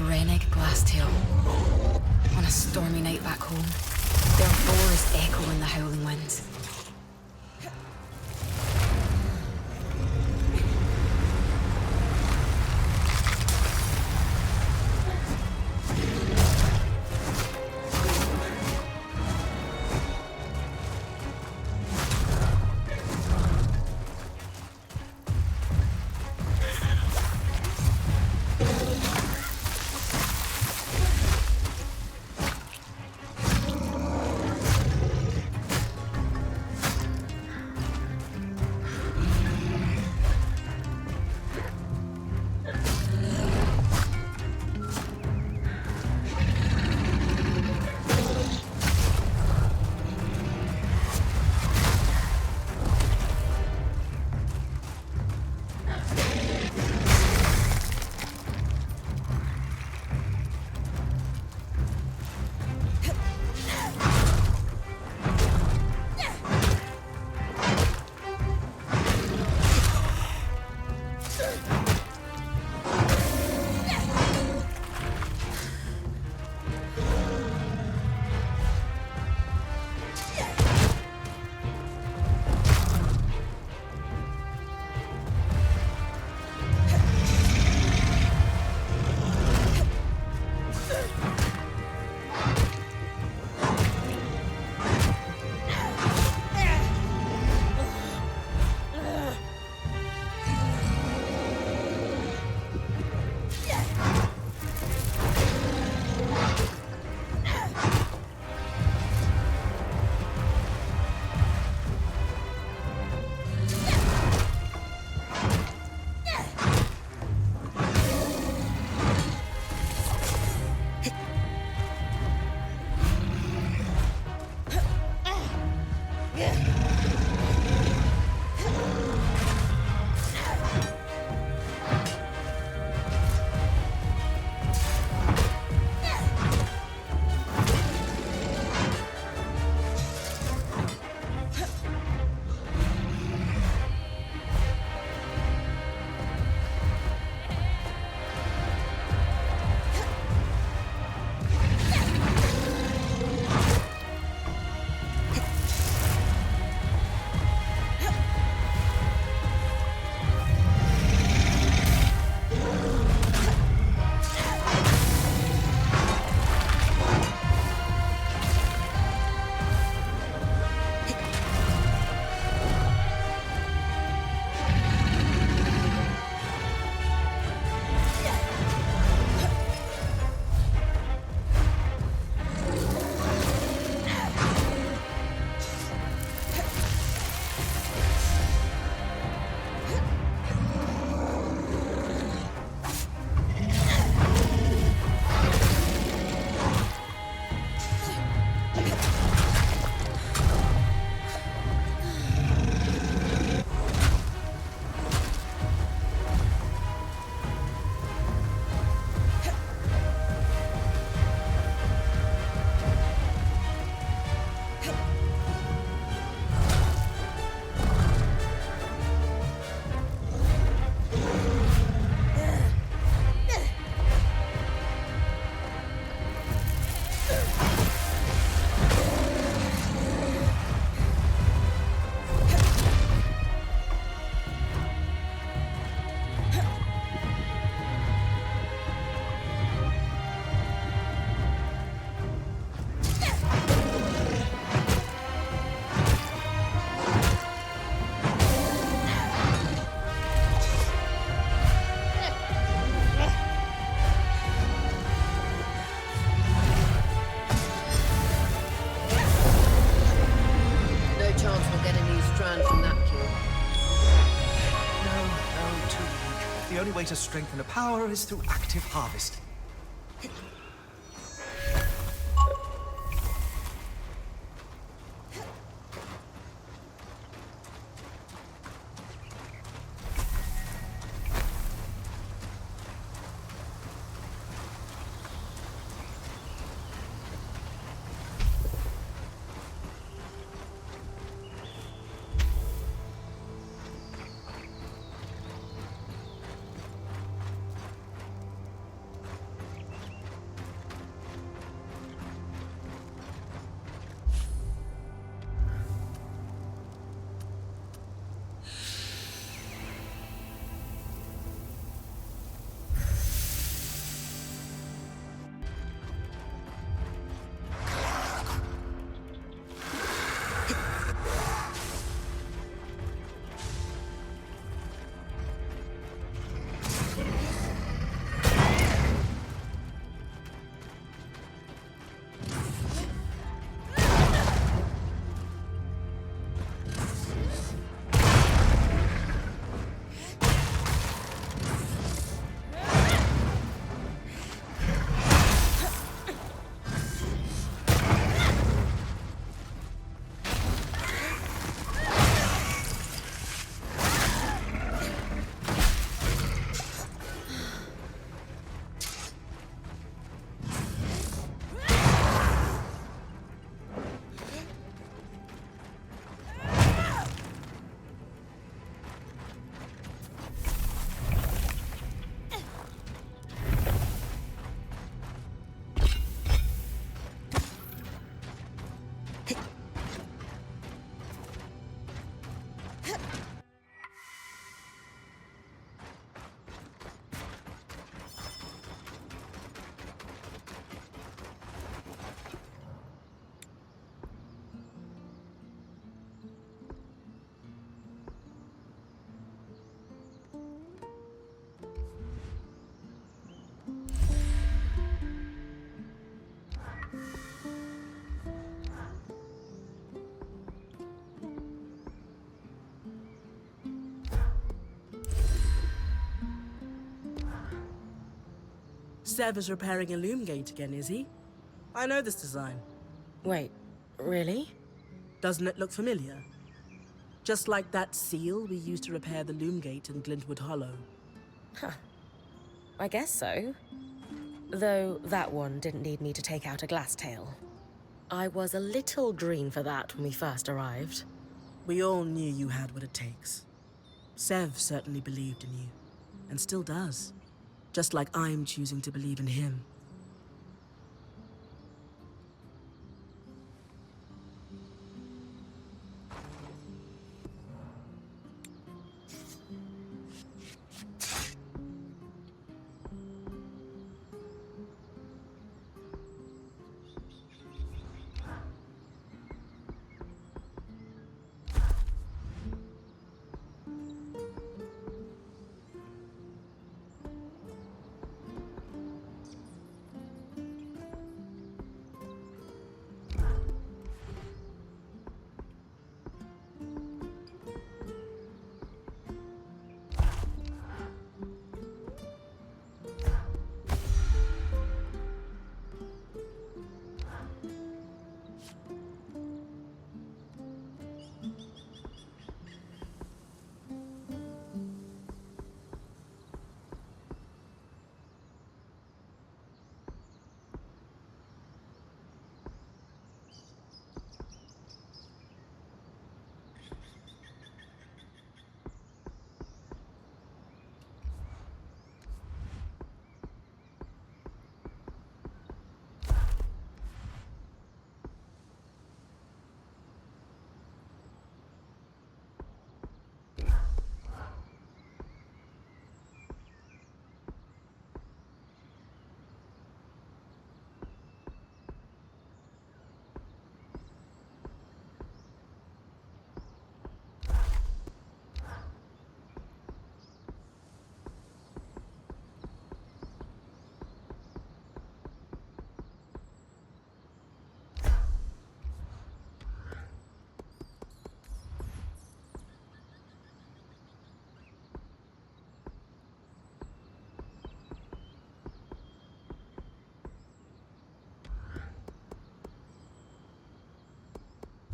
Brennig Glastiel. On a stormy night back home, their roars echo in the howling winds. The only way to strengthen a power is through active harvest. Sev is repairing a loom gate again, is he? I know this design. Wait, really? Doesn't it look familiar? Just like that seal we used to repair the loom gate in Glintwood Hollow. Huh. I guess so. Though that one didn't need me to take out a glass tail. I was a little green for that when we first arrived. We all knew you had what it takes. Sev certainly believed in you, and still does. Just like I'm choosing to believe in him.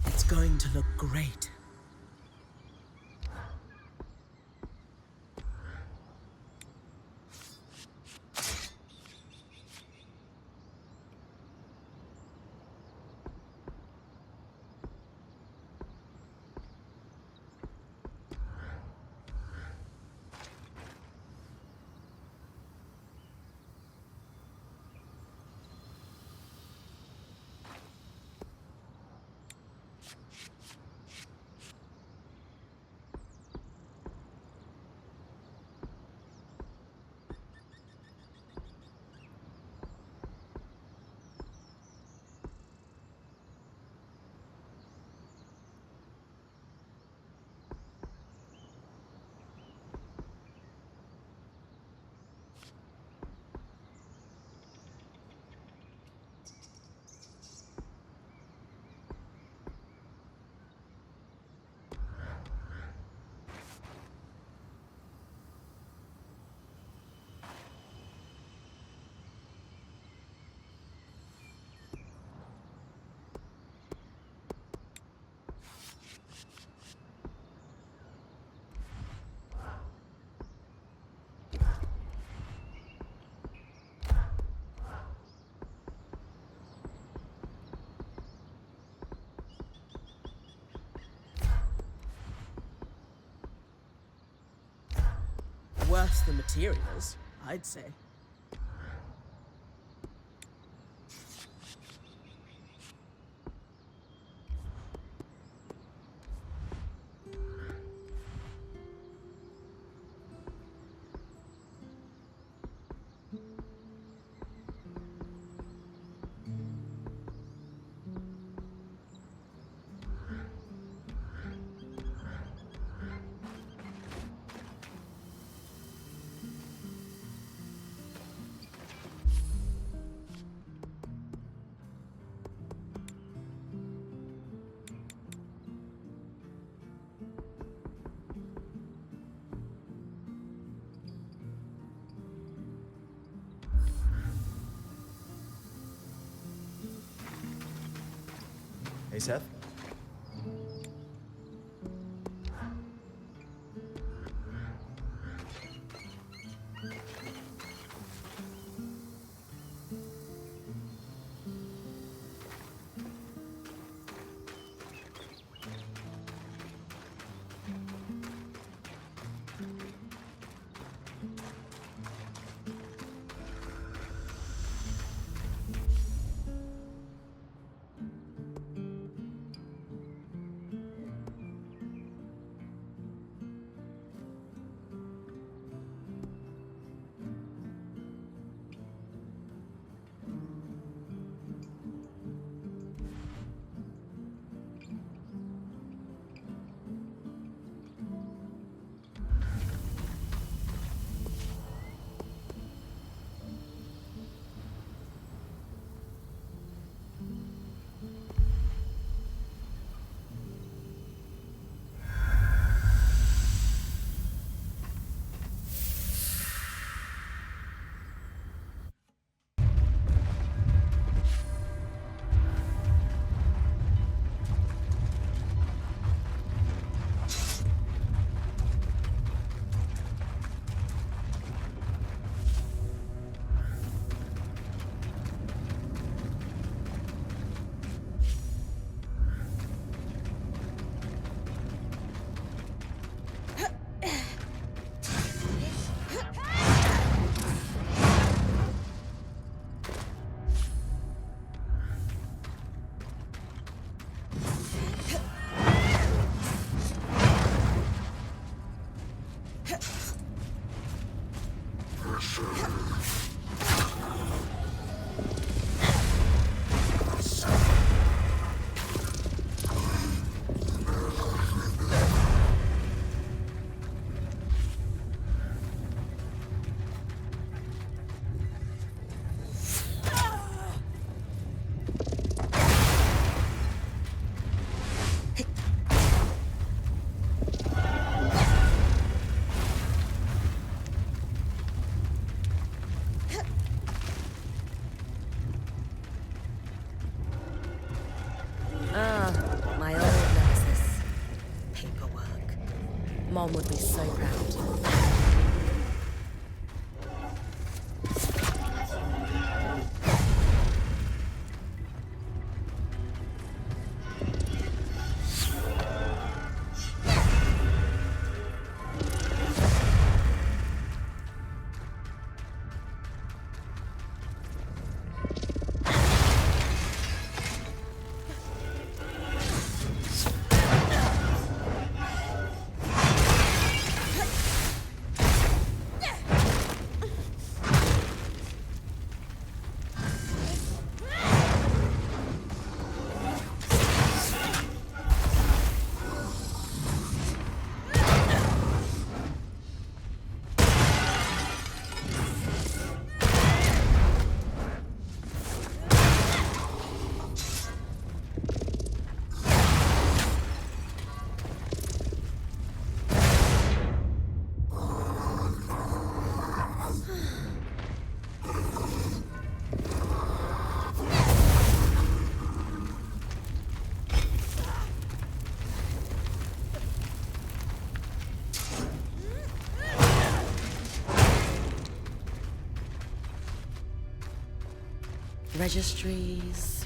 It's going to look great. Worse than materials, I'd say. Hey, Seth? My old nemesis. Paperwork. Mom would be so proud.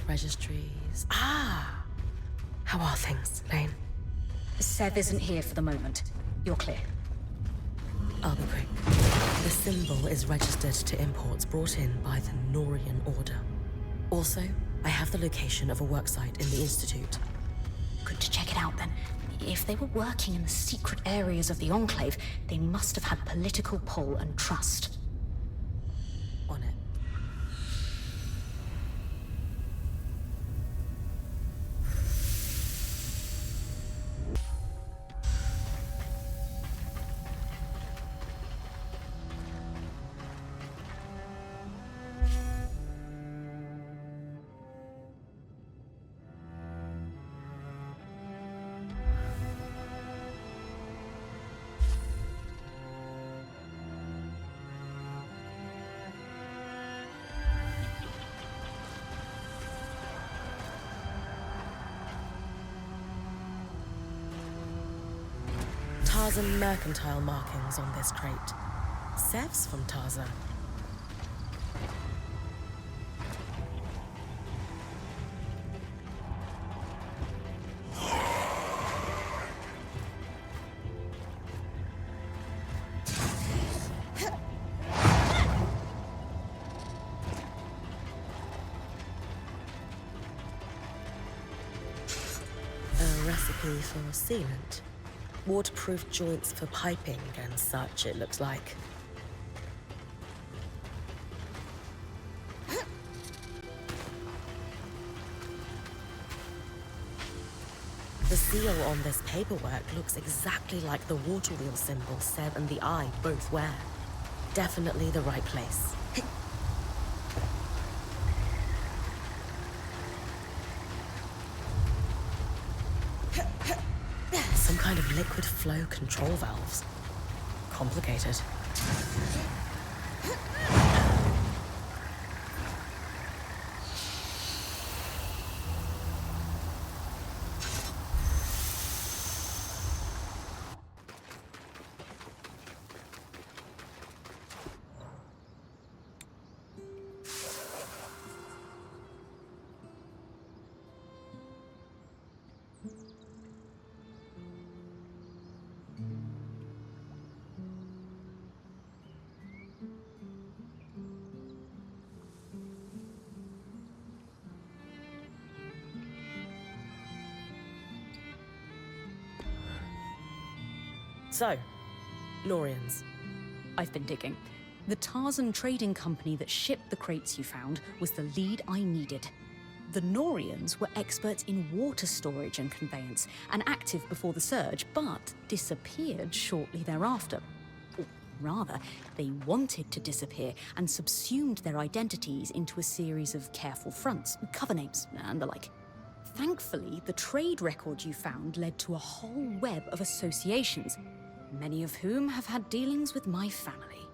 Registries. Ah! How are things, Lane? Sev isn't here for the moment. You're clear. I'll be quick. The symbol is registered to imports brought in by the Norian Order. Also, I have the location of a worksite in the Institute. Good to check it out then. If they were working in the secret areas of the Enclave, they must have had political pull and trust. On it. Tarzan mercantile markings on this crate. Sev's from Tarza. A recipe for sealant. Waterproof joints for piping and such, it looks like. The seal on this paperwork looks exactly like the water wheel symbol Sev and the Eye both wear. Definitely the right place. Some kind of liquid flow control valves. Complicated. So, Norians. I've been digging. The Tarzan trading company that shipped the crates you found was the lead I needed. The Norians were experts in water storage and conveyance, and active before the surge, but disappeared shortly thereafter. Or rather, they wanted to disappear and subsumed their identities into a series of careful fronts, cover names, and the like. Thankfully, the trade record you found led to a whole web of associations, many of whom have had dealings with my family.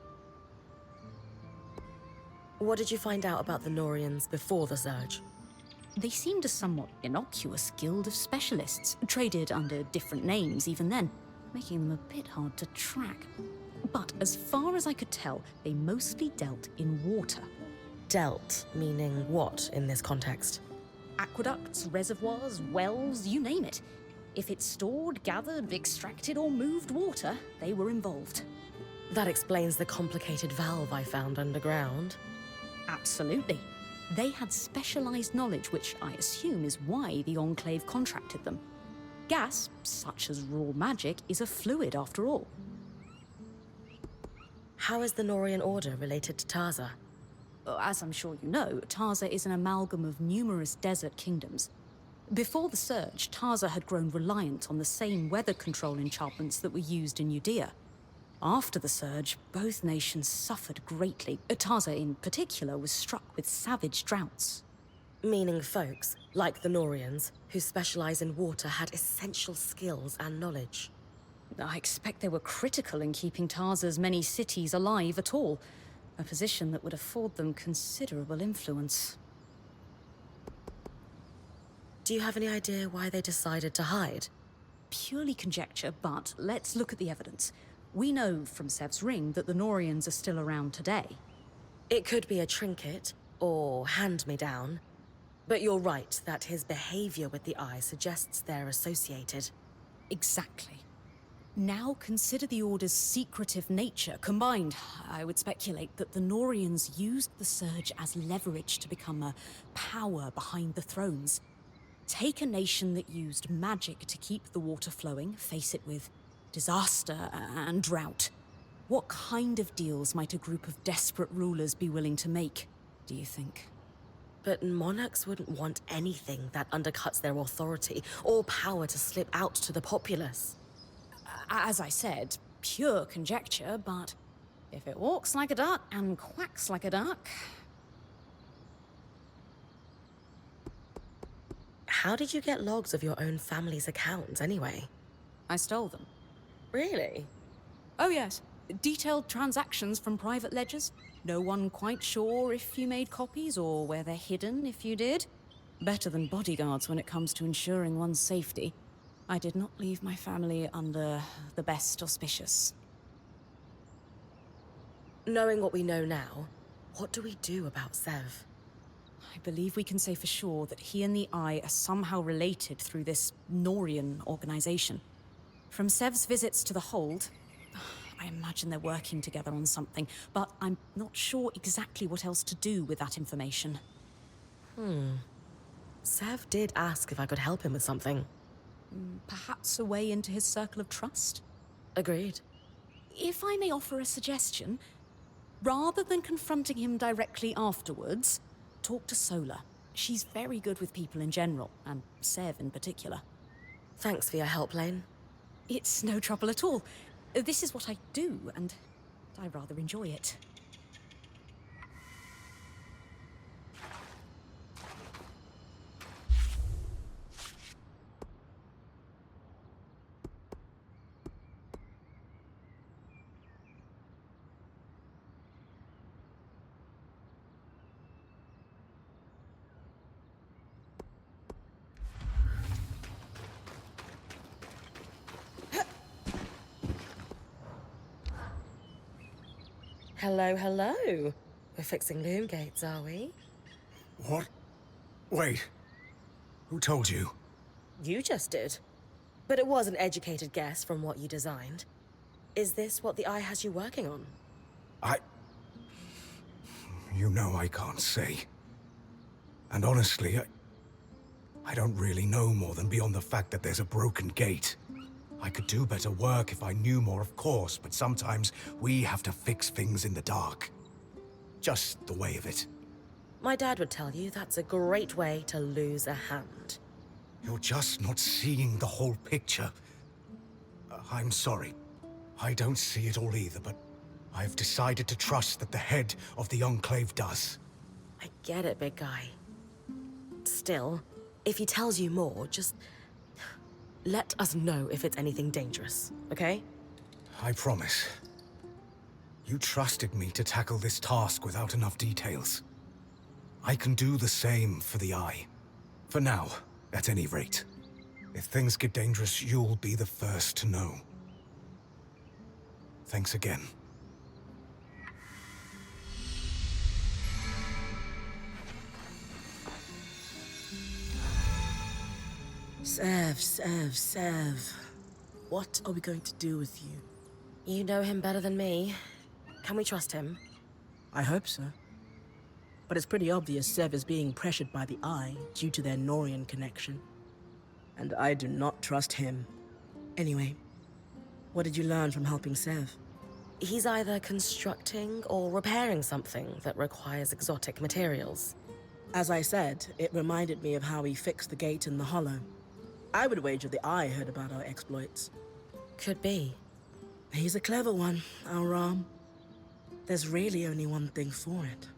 What did you find out about the Norians before the surge? They seemed a somewhat innocuous guild of specialists, traded under different names even then, making them a bit hard to track. But as far as I could tell, they mostly dealt in water. Dealt, meaning what in this context? Aqueducts, reservoirs, wells, you name it. If it stored, gathered, extracted, or moved water, they were involved. That explains the complicated valve I found underground. Absolutely. They had specialized knowledge, which I assume is why the Enclave contracted them. Gas, such as raw magic, is a fluid after all. How is the Norian Order related to Tarza? As I'm sure you know, Tarza is an amalgam of numerous desert kingdoms. Before the surge, Tarza had grown reliant on the same weather control enchantments that were used in Judea. After the surge, both nations suffered greatly. Tarza in particular was struck with savage droughts. Meaning folks, like the Norians, who specialize in water, had essential skills and knowledge. I expect they were critical in keeping Tarza's many cities alive at all, a position that would afford them considerable influence. Do you have any idea why they decided to hide? Purely conjecture, but let's look at the evidence. We know from Sev's ring that the Norians are still around today. It could be a trinket, or hand-me-down. But you're right that his behavior with the Eye suggests they're associated. Exactly. Now consider the Order's secretive nature. Combined, I would speculate that the Norians used the surge as leverage to become a power behind the thrones. Take a nation that used magic to keep the water flowing, face it with disaster and drought. What kind of deals might a group of desperate rulers be willing to make, do you think? But monarchs wouldn't want anything that undercuts their authority or power to slip out to the populace. As I said, pure conjecture, but if it walks like a duck and quacks like a duck... How did you get logs of your own family's accounts, anyway? I stole them. Really? Oh yes, detailed transactions from private ledgers. No one quite sure if you made copies or where they're hidden if you did. Better than bodyguards when it comes to ensuring one's safety. I did not leave my family under the best auspicious. Knowing what we know now, what do we do about Sev? I believe we can say for sure that he and the Eye are somehow related through this Norian organization. From Sev's visits to the Hold, I imagine they're working together on something, but I'm not sure exactly what else to do with that information. Sev did ask if I could help him with something. Perhaps a way into his circle of trust? Agreed. If I may offer a suggestion, rather than confronting him directly afterwards, talk to Sola. She's very good with people in general, and Sev in particular. Thanks for your help, Lane. It's no trouble at all. This is what I do, and I rather enjoy it. Hello, hello. We're fixing loom gates, are we? What? Wait. Who told you? You just did. But it was an educated guess from what you designed. Is this what the Eye has you working on? You know I can't say. And honestly, I don't really know more than beyond the fact that there's a broken gate. I could do better work if I knew more, of course, but sometimes we have to fix things in the dark. Just the way of it. My dad would tell you that's a great way to lose a hand. You're just not seeing the whole picture. I'm sorry. I don't see it all either, but I've decided to trust that the head of the Enclave does. I get it, big guy. Still, if he tells you more, just let us know if it's anything dangerous, okay? I promise. You trusted me to tackle this task without enough details. I can do the same for the Eye. For now, at any rate. If things get dangerous, you'll be the first to know. Thanks again. Sev. What are we going to do with you? You know him better than me. Can we trust him? I hope so. But it's pretty obvious Sev is being pressured by the Eye due to their Norian connection. And I do not trust him. Anyway, what did you learn from helping Sev? He's either constructing or repairing something that requires exotic materials. As I said, it reminded me of how he fixed the gate in the Hollow. I would wager the Eye heard about our exploits. Could be. He's a clever one, our Ram. There's really only one thing for it.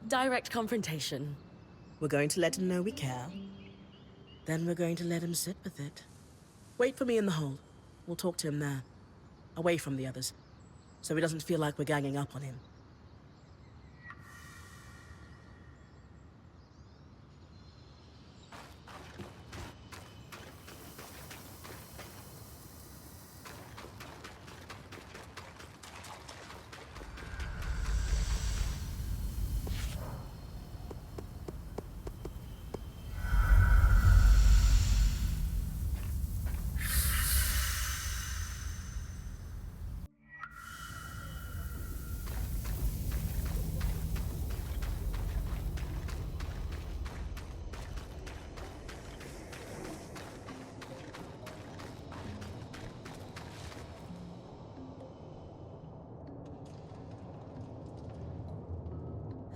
Direct confrontation. We're going to let him know we care. Then we're going to let him sit with it. Wait for me in the hold. We'll talk to him there. Away from the others. So he doesn't feel like we're ganging up on him.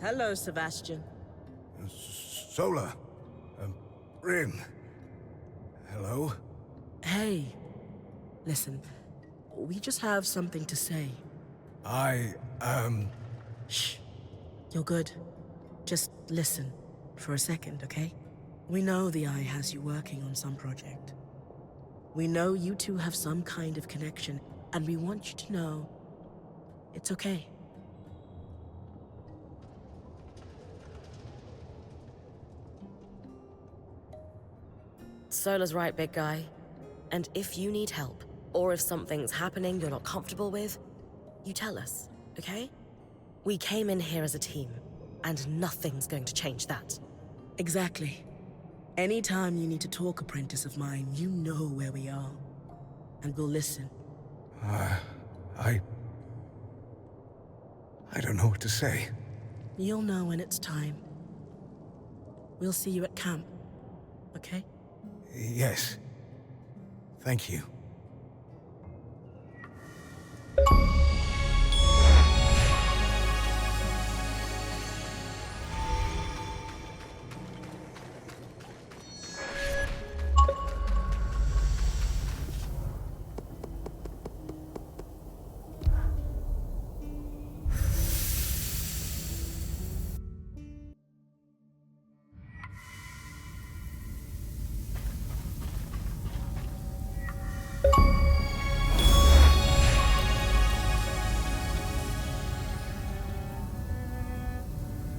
Hello, Sebastian. Sola. Rin. Hello? Hey. Listen, we just have something to say. Shh. You're good. Just listen for a second, okay? We know the Eye has you working on some project. We know you two have some kind of connection, and we want you to know it's okay. Sola's right, big guy. And if you need help, or if something's happening you're not comfortable with, you tell us, okay? We came in here as a team, and nothing's going to change that. Exactly. Anytime you need to talk, apprentice of mine, you know where we are. And we'll listen. I don't know what to say. You'll know when it's time. We'll see you at camp, okay? Yes. Thank you.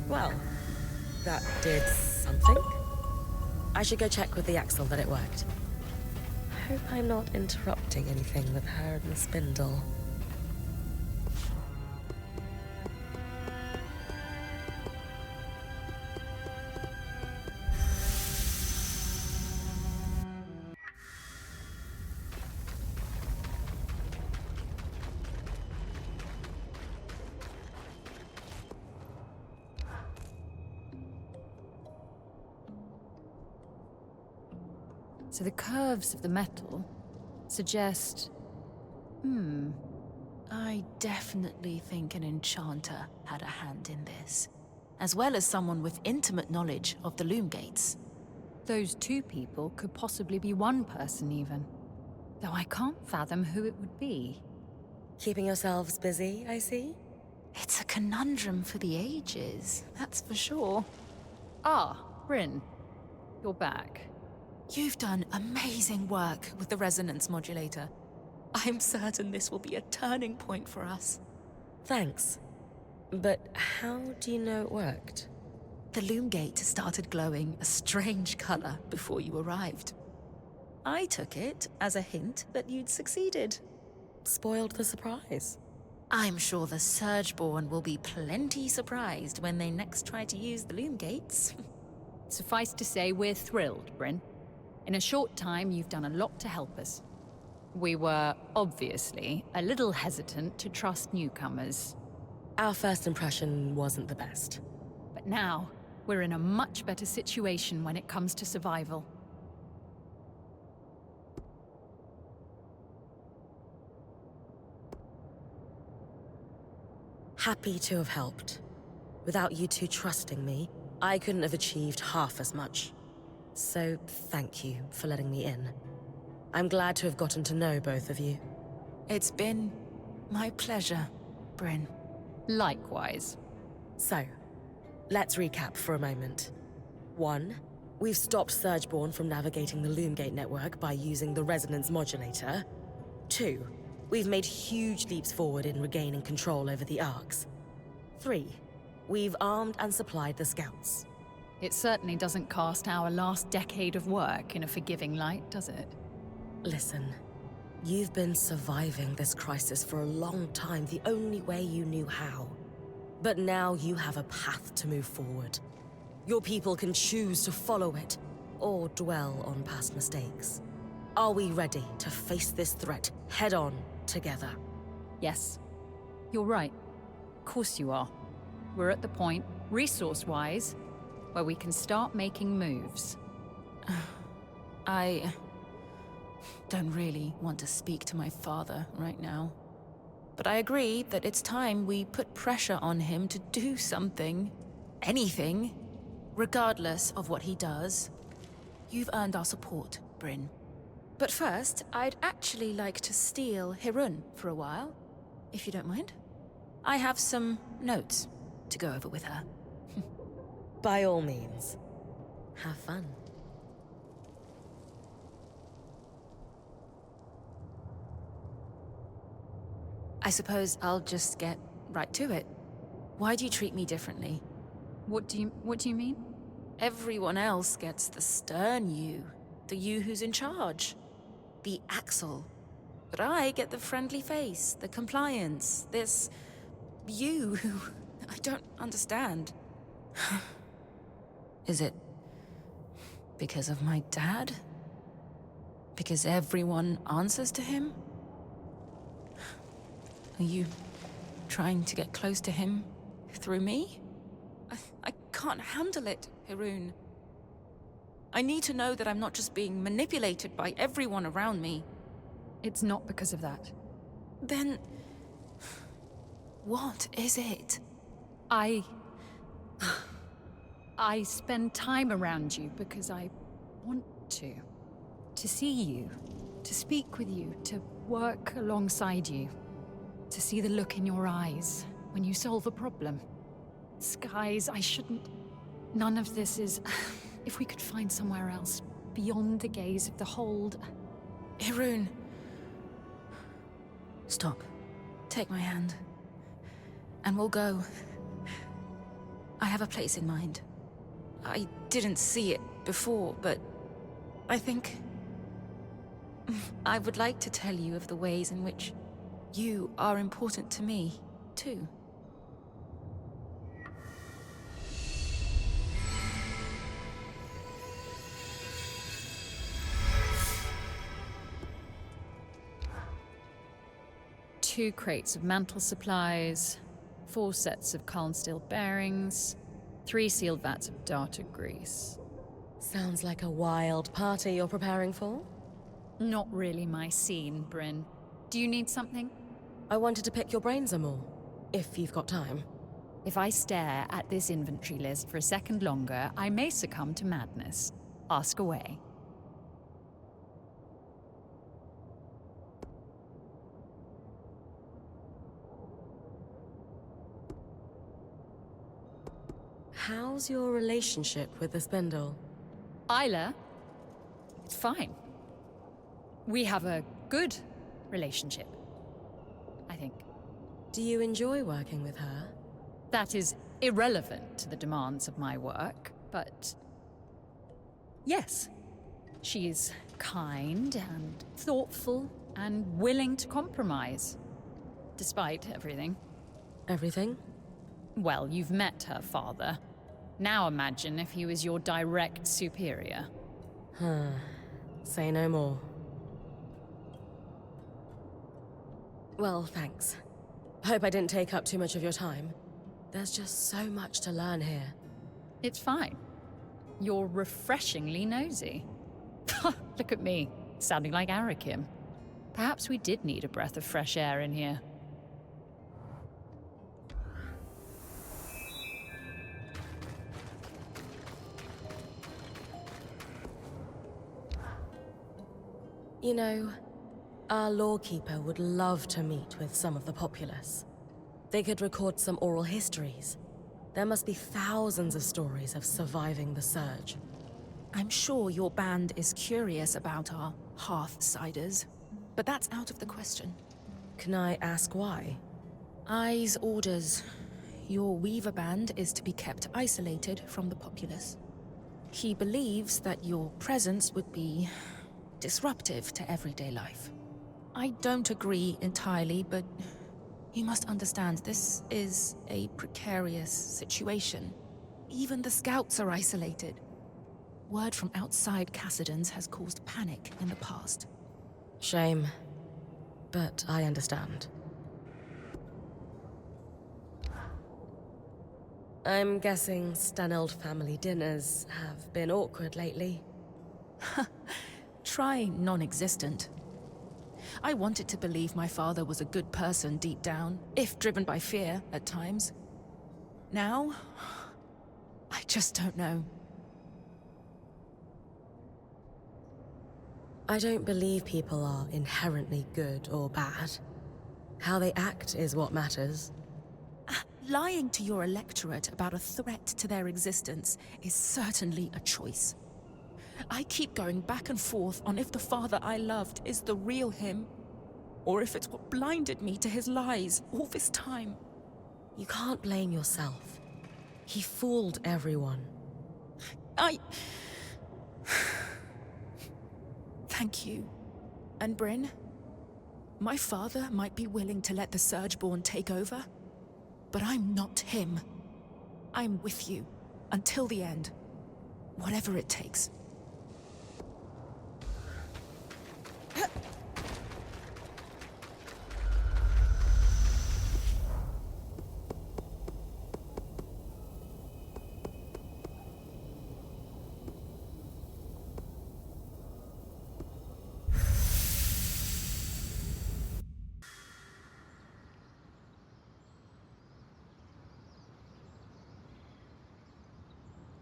Well, that did something. I should go check with the axle that it worked. Hope I'm not interrupting anything with her and the spindle. So the curves of the metal suggest... I definitely think an enchanter had a hand in this, as well as someone with intimate knowledge of the loom gates. Those two people could possibly be one person even. Though I can't fathom who it would be. Keeping yourselves busy, I see? It's a conundrum for the ages, that's for sure. Ah, Bryn. You're back. You've done amazing work with the resonance modulator. I'm certain this will be a turning point for us. Thanks. But how do you know it worked? The loom gate started glowing a strange color before you arrived. I took it as a hint that you'd succeeded. Spoiled the surprise. I'm sure the Surgeborn will be plenty surprised when they next try to use the loom gates. Suffice to say, we're thrilled, Bryn. In a short time, you've done a lot to help us. We were, obviously, a little hesitant to trust newcomers. Our first impression wasn't the best. But now, we're in a much better situation when it comes to survival. Happy to have helped. Without you two trusting me, I couldn't have achieved half as much. So thank you for letting me in. I'm glad to have gotten to know both of you. It's been my pleasure, Bryn. Likewise. So, let's recap for a moment. 1. We've stopped Surgeborn from navigating the Loomgate network by using the resonance modulator. 2. We've made huge leaps forward in regaining control over the Arcs. 3. We've armed and supplied the Scouts. It certainly doesn't cast our last decade of work in a forgiving light, does it? Listen, you've been surviving this crisis for a long time the only way you knew how. But now you have a path to move forward. Your people can choose to follow it, or dwell on past mistakes. Are we ready to face this threat head-on together? Yes. You're right. Of course you are. We're at the point, resource-wise, where we can start making moves. I don't really want to speak to my father right now. But I agree that it's time we put pressure on him to do something. Anything. Regardless of what he does. You've earned our support, Bryn. But first, I'd actually like to steal Hirun for a while, if you don't mind. I have some notes to go over with her. By all means. Have fun. I suppose I'll just get right to it. Why do you treat me differently? What do you mean? Everyone else gets the stern you, the you who's in charge. the Axel. But I get the friendly face, the compliance, this... you who I don't understand. Is it because of my dad? Because everyone answers to him? Are you trying to get close to him through me? I can't handle it, Haroon. I need to know that I'm not just being manipulated by everyone around me. It's not because of that. Then... what is it? I spend time around you because I want to. To see you, to speak with you, to work alongside you. To see the look in your eyes when you solve a problem. Skies, I shouldn't... None of this is... If we could find somewhere else, beyond the gaze of the hold... Haroon. Stop. Take my hand. And we'll go. I have a place in mind. I didn't see it before, but I think... I would like to tell you of the ways in which you are important to me, too. Two crates of mantle supplies, 4 sets of calm steel bearings, 3 sealed vats of darter grease. Sounds like a wild party you're preparing for. Not really my scene, Bryn. Do you need something? I wanted to pick your brains some more, if you've got time. If I stare at this inventory list for a second longer, I may succumb to madness. Ask away. How's your relationship with the spindle? Isla? It's fine. We have a good relationship, I think. Do you enjoy working with her? That is irrelevant to the demands of my work, but... yes. She's kind and thoughtful and willing to compromise. Despite everything. Everything? Well, you've met her father. Now imagine if he was your direct superior. Huh. Say no more. Well, thanks. Hope I didn't take up too much of your time. There's just so much to learn here. It's fine. You're refreshingly nosy. Look at me, sounding like Arakim. Perhaps we did need a breath of fresh air in here. You know, our lawkeeper would love to meet with some of the populace. They could record some oral histories. There must be thousands of stories of surviving the surge. I'm sure your band is curious about our Hearthsiders, but that's out of the question. Can I ask why? Eye's orders. Your Weaver band is to be kept isolated from the populace. He believes that your presence would be disruptive to everyday life. I don't agree entirely, but you must understand this is a precarious situation. Even the scouts are isolated. Word from outside Cassidans has caused panic in the past. Shame. But I understand. I'm guessing Staneld family dinners have been awkward lately. Try non-existent. I wanted to believe my father was a good person deep down, if driven by fear at times. Now, I just don't know. I don't believe people are inherently good or bad. How they act is what matters. Lying to your electorate about a threat to their existence is certainly a choice. I keep going back and forth on if the father I loved is the real him, or if it's what blinded me to his lies all this time. You can't blame yourself. He fooled everyone. Thank you. And Bryn? My father might be willing to let the Surgeborn take over, but I'm not him. I'm with you until the end, whatever it takes.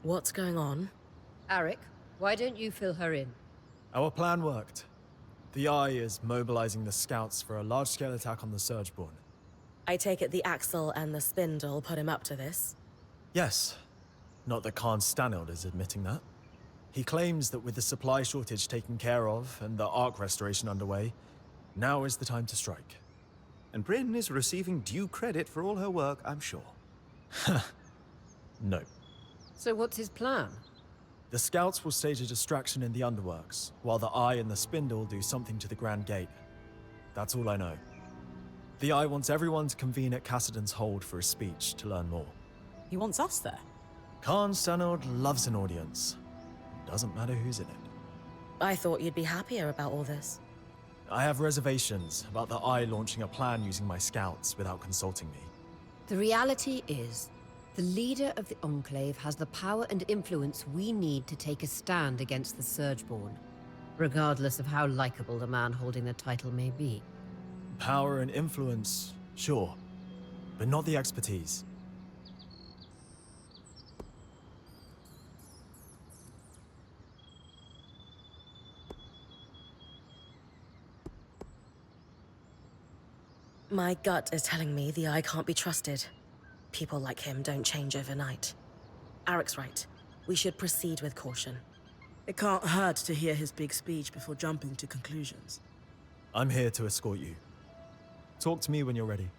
What's going on? Arik, why don't you fill her in? Our plan worked. The Eye is mobilizing the scouts for a large-scale attack on the Surgeborn. I take it the Axle and the Spindle put him up to this? Yes. Not that Khan Stanild is admitting that. He claims that with the supply shortage taken care of and the Ark restoration underway, now is the time to strike. And Bryn is receiving due credit for all her work, I'm sure. No. So what's his plan? The scouts will stage a distraction in the underworks, while the Eye and the Spindle do something to the Grand Gate. That's all I know. The Eye wants everyone to convene at Cassidon's Hold for a speech to learn more. He wants us there. Khan Stanild loves an audience. Doesn't matter who's in it. I thought you'd be happier about all this. I have reservations about the Eye launching a plan using my scouts without consulting me. The reality is, the leader of the Enclave has the power and influence we need to take a stand against the Surgeborn, regardless of how likable the man holding the title may be. Power and influence, sure, but not the expertise. My gut is telling me the Eye can't be trusted. People like him don't change overnight. Arik's right. We should proceed with caution. It can't hurt to hear his big speech before jumping to conclusions. I'm here to escort you. Talk to me when you're ready.